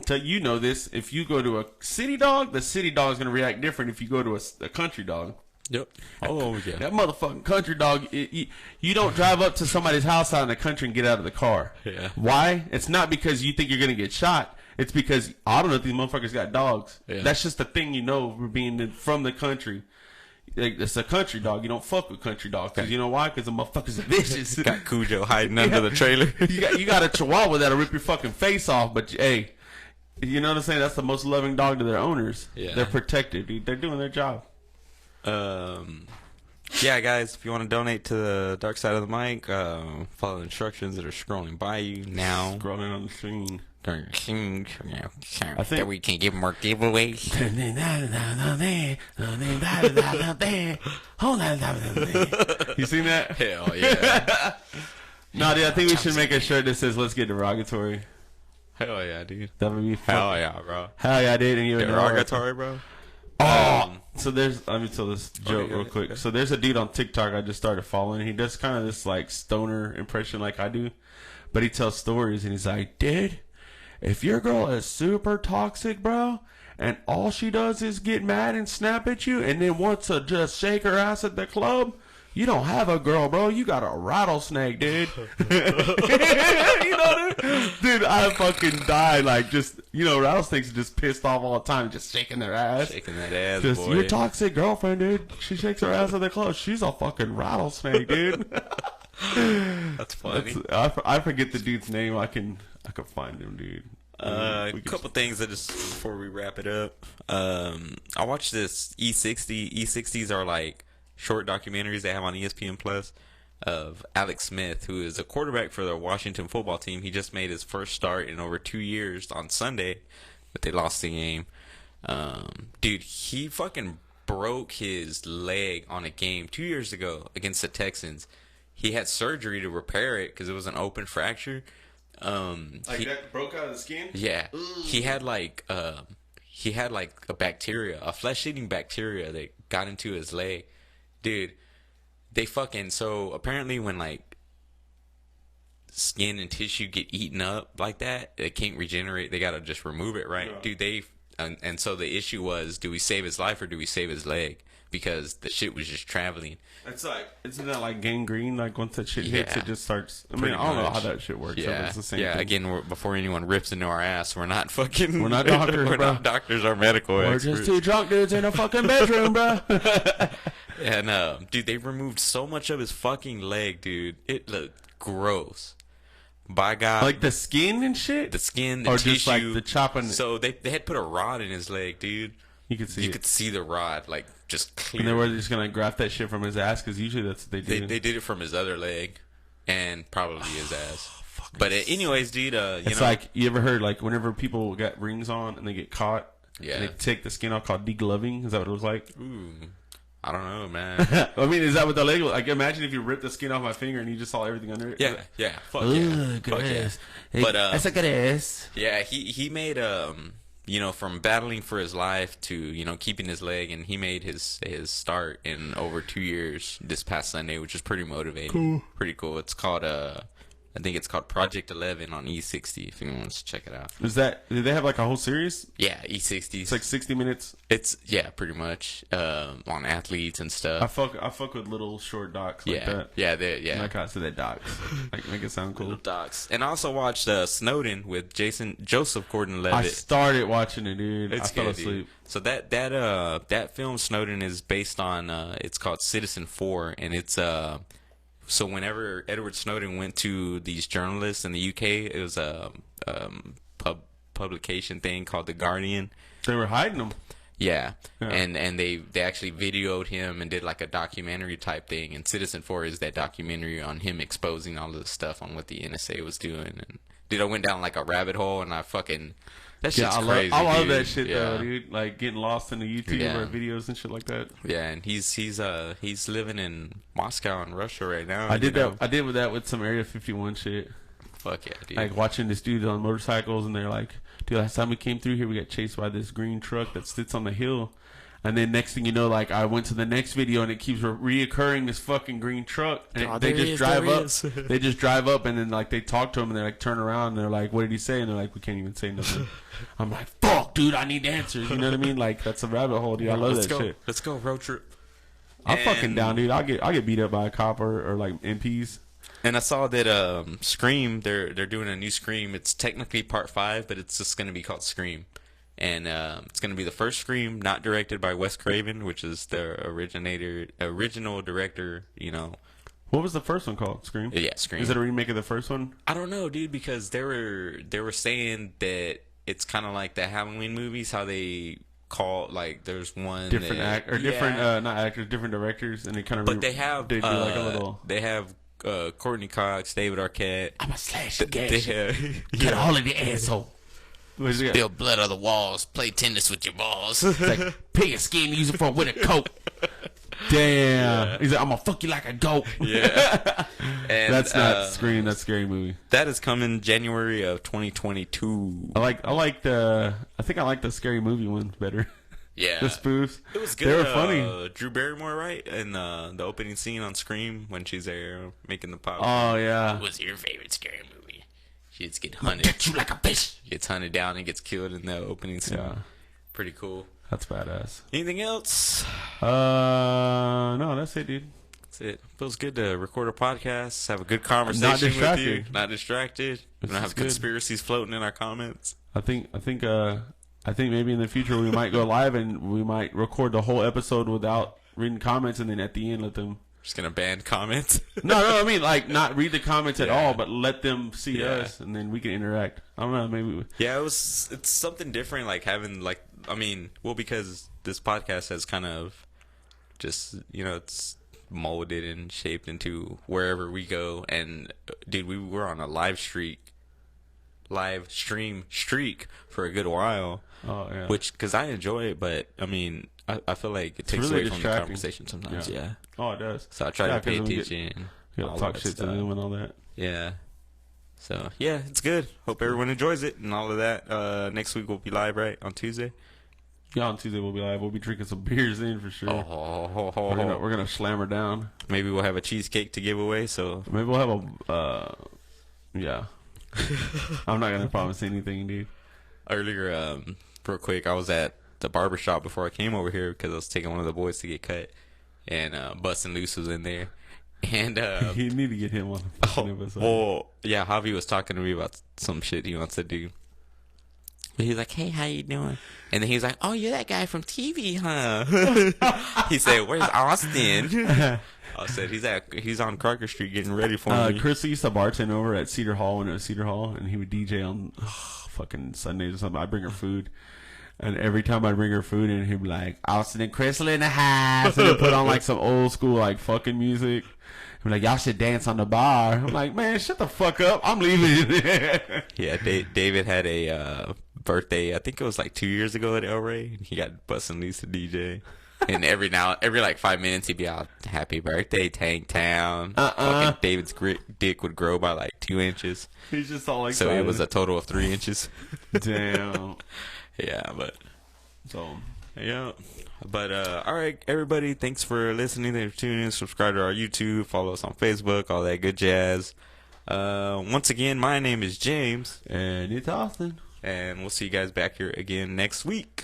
you know this, if you go to a city dog, the city dog is going to react different if you go to a country dog. Yep. Oh, yeah. That motherfucking country dog, you don't drive up to somebody's house out in the country and get out of the car. Yeah. Why? It's not because you think you're going to get shot. It's because, I don't know if these motherfuckers got dogs. Yeah. That's just the thing you know for being from the country. Like, it's a country dog. You don't fuck with country dogs. Because you know why? Because the motherfuckers are vicious. Got Cujo hiding under the trailer. you got a chihuahua that'll rip your fucking face off. But, hey, you know what I'm saying? That's the most loving dog to their owners. Yeah. They're protected, dude. They're doing their job. Yeah, guys, if you want to donate to the Dark Side of the Mic, follow the instructions that are scrolling by you now. Scrolling on the screen. I think that we can give more giveaways. You seen that? Hell yeah. No, dude, I think we should make a shirt that says, let's get derogatory. Hell yeah, dude. That would be fun. Hell yeah, bro. Hell yeah, dude. And you derogatory, bro. Oh, so let me tell this joke real quick. So there's a dude on TikTok I just started following. He does kind of this like stoner impression like I do, but he tells stories and he's like, dude, if your girl is super toxic, bro, and all she does is get mad and snap at you and then wants to just shake her ass at the club, you don't have a girl, bro. You got a rattlesnake, dude. You know, dude, I fucking died. Like, just, you know, rattlesnakes are just pissed off all the time, just shaking their ass. Shaking that ass, just, boy. Your toxic girlfriend, dude. She shakes her ass at the club. She's a fucking rattlesnake, dude. That's funny. I forget the dude's name. I can find him, dude. A couple things that just before we wrap it up. I watched this E60. E60s are like short documentaries they have on ESPN Plus of Alex Smith, who is a quarterback for the Washington football team. He just made his first start in over 2 years on Sunday, but they lost the game. Dude, he fucking broke his leg on a game 2 years ago against the Texans. He had surgery to repair it because it was an open fracture. That broke out of the skin? Yeah. He had like a bacteria, a flesh-eating bacteria that got into his leg. Dude, they fucking, so apparently when like skin and tissue get eaten up like that, it can't regenerate. They gotta just remove it, right? Yeah. Dude, and so the issue was, do we save his life or do we save his leg? Because the shit was just traveling. It's like, isn't that like gangrene? Like once that shit hits, it just starts. I mean, I don't know how that shit works. Yeah, it's the same thing. Again, before anyone rips into our ass, we're not doctors. We're not doctors or medical experts. We're just two drunk dudes in a fucking bedroom, bro. And dude, they removed so much of his fucking leg, dude. It looked gross. By God, like the skin and shit. The skin, the or tissue, just like the chopping. So they had put a rod in his leg, dude. You could see you could see the rod like just clear. And they were just gonna graft that shit from his ass because usually that's what they do. They did it from his other leg, and probably his ass. But anyways, dude, it's like you ever heard like whenever people got rings on and they get caught, yeah, and they take the skin off, called degloving. Is that what it was like? Ooh, I don't know, man. I mean, is that what the leg was like? Imagine if you ripped the skin off my finger and you just saw everything under it. Yeah, fuck yeah, good ass. Yeah. But that's a good ass. Yeah, he made from battling for his life to keeping his leg, and he made his start in over 2 years this past Sunday, which is pretty motivating. Cool. Pretty cool. It's called I think it's called Project 11 on E60 if anyone wants to check it out. Did they have like a whole series? Yeah, E60. It's like 60 minutes. It's pretty much on athletes and stuff. I fuck with little short docs like that. Yeah. Like I said, that docs. Like make it sound cool. Little docs. And I also watched Snowden with Joseph Gordon-Levitt. I started watching it, dude. I fell good, asleep. Dude. So that film Snowden is based on it's called Citizen 4, and it's so whenever Edward Snowden went to these journalists in the UK, it was a publication thing called The Guardian. They were hiding them. Yeah. And they actually videoed him and did like a documentary type thing. And Citizen 4 is that documentary on him exposing all of the stuff on what the NSA was doing. And dude, I went down like a rabbit hole, and that shit's crazy. I love that shit though, dude. Like getting lost in the YouTube or videos and shit like that. Yeah, and he's living in Moscow in Russia right now. I did that with some Area 51 shit. Fuck yeah, dude. Like watching this dude on motorcycles, and they're like, dude, last time we came through here, we got chased by this green truck that sits on the hill. And then next thing you know, like I went to the next video and it keeps reoccurring, this fucking green truck. And they just drive up. They just drive up, and then like they talk to him, and they like turn around and they're like, "What did he say?" And they're like, "We can't even say nothing." I'm like, "Fuck, dude, I need answers." You know what I mean? Like that's a rabbit hole, dude. I love that shit. Let's go road trip. I'm fucking down, dude. I'll get beat up by a cop or like MPs. And I saw that Scream, they're doing a new Scream. It's technically part 5, but it's just gonna be called Scream. And it's going to be the first Scream not directed by Wes Craven, which is the original director, What was the first one called? Scream? Yeah, Scream. Is it a remake of the first one? I don't know, dude, because they were saying that it's kind of like the Halloween movies, how they call, like, there's one different not actors, different directors, and they kind of they do like a little. They have Courtney Cox, David Arquette. I'm a slash gas. Get a hold of the asshole. Spill blood on the walls. Play tennis with your balls. It's like, pig a skin, use it for a winter coat. Damn. Yeah. He's like, I'm gonna fuck you like a goat. Yeah. And that's not Scream. That's Scary Movie. That is coming January of 2022. I think I like the Scary Movie one better. Yeah. The spoofs. It was good. They were funny. Drew Barrymore, right? In the opening scene on Scream when she's there making the pop. Oh, yeah. What was your favorite Scary Movie? She gets hunted. Get you like a bitch. Gets hunted down and gets killed in the opening scene. Yeah. Pretty cool. That's badass. Anything else? No, that's it, dude. That's it. Feels good to record a podcast, have a good conversation with you. Not distracted. We don't have conspiracies floating in our comments. I think maybe in the future we might go live and we might record the whole episode without reading comments, and then at the end let them. Just gonna ban comments. No, I mean like not read the comments at all, but let them see us, and then we can interact. I don't know, maybe. It's something different, like having because this podcast has kind of just it's molded and shaped into wherever we go, and dude, we were on a live stream streak for a good while. Oh yeah. Which, because I enjoy it, but I mean, I feel like it takes really away from the conversation sometimes. Yeah. Oh, it does. So I try to pay attention. Talk shit to them and all that. Yeah. So yeah, it's good. Hope everyone enjoys it and all of that. Next week we'll be live, right, on Tuesday. Yeah, on Tuesday we'll be live. We'll be drinking some beers in for sure. We're gonna slam her down. Maybe we'll have a cheesecake to give away. So maybe we'll have yeah. I'm not gonna promise anything, dude. Earlier, real quick, I was at the barbershop before I came over here because I was taking one of the boys to get cut, and Bustin' Loose was in there, and you need to get him on the fucking episode. Well, yeah, Javi was talking to me about some shit he wants to do. But he's like, "Hey, how you doing?" And then he's like, "Oh, you're that guy from TV, huh?" He said, "Where's Austin?" I said, he's on Crocker Street getting ready for me. Chris used to bartend over at Cedar Hall when it was Cedar Hall, and he would DJ on fucking Sundays or something. I bring her food. And every time I bring her food in, he'd be like, Austin and Crystal in the house. And he'd put on like some old school like fucking music. He'd be like, y'all should dance on the bar. I'm like, man, shut the fuck up. I'm leaving. Yeah, David had a birthday, I think it was like 2 years ago at El Rey. He got busting loose to DJ. And every like 5 minutes, he'd be out, happy birthday, Tank Town. Fucking David's dick would grow by like 2 inches. He's just all like, so it was a total of 3 inches. Damn. Yeah, but so yeah, but all right, everybody, thanks for listening. Thanks for tuning in. Subscribe to our YouTube, follow us on Facebook, all that good jazz. Once again, my name is James, and it's Austin, and we'll see you guys back here again next week.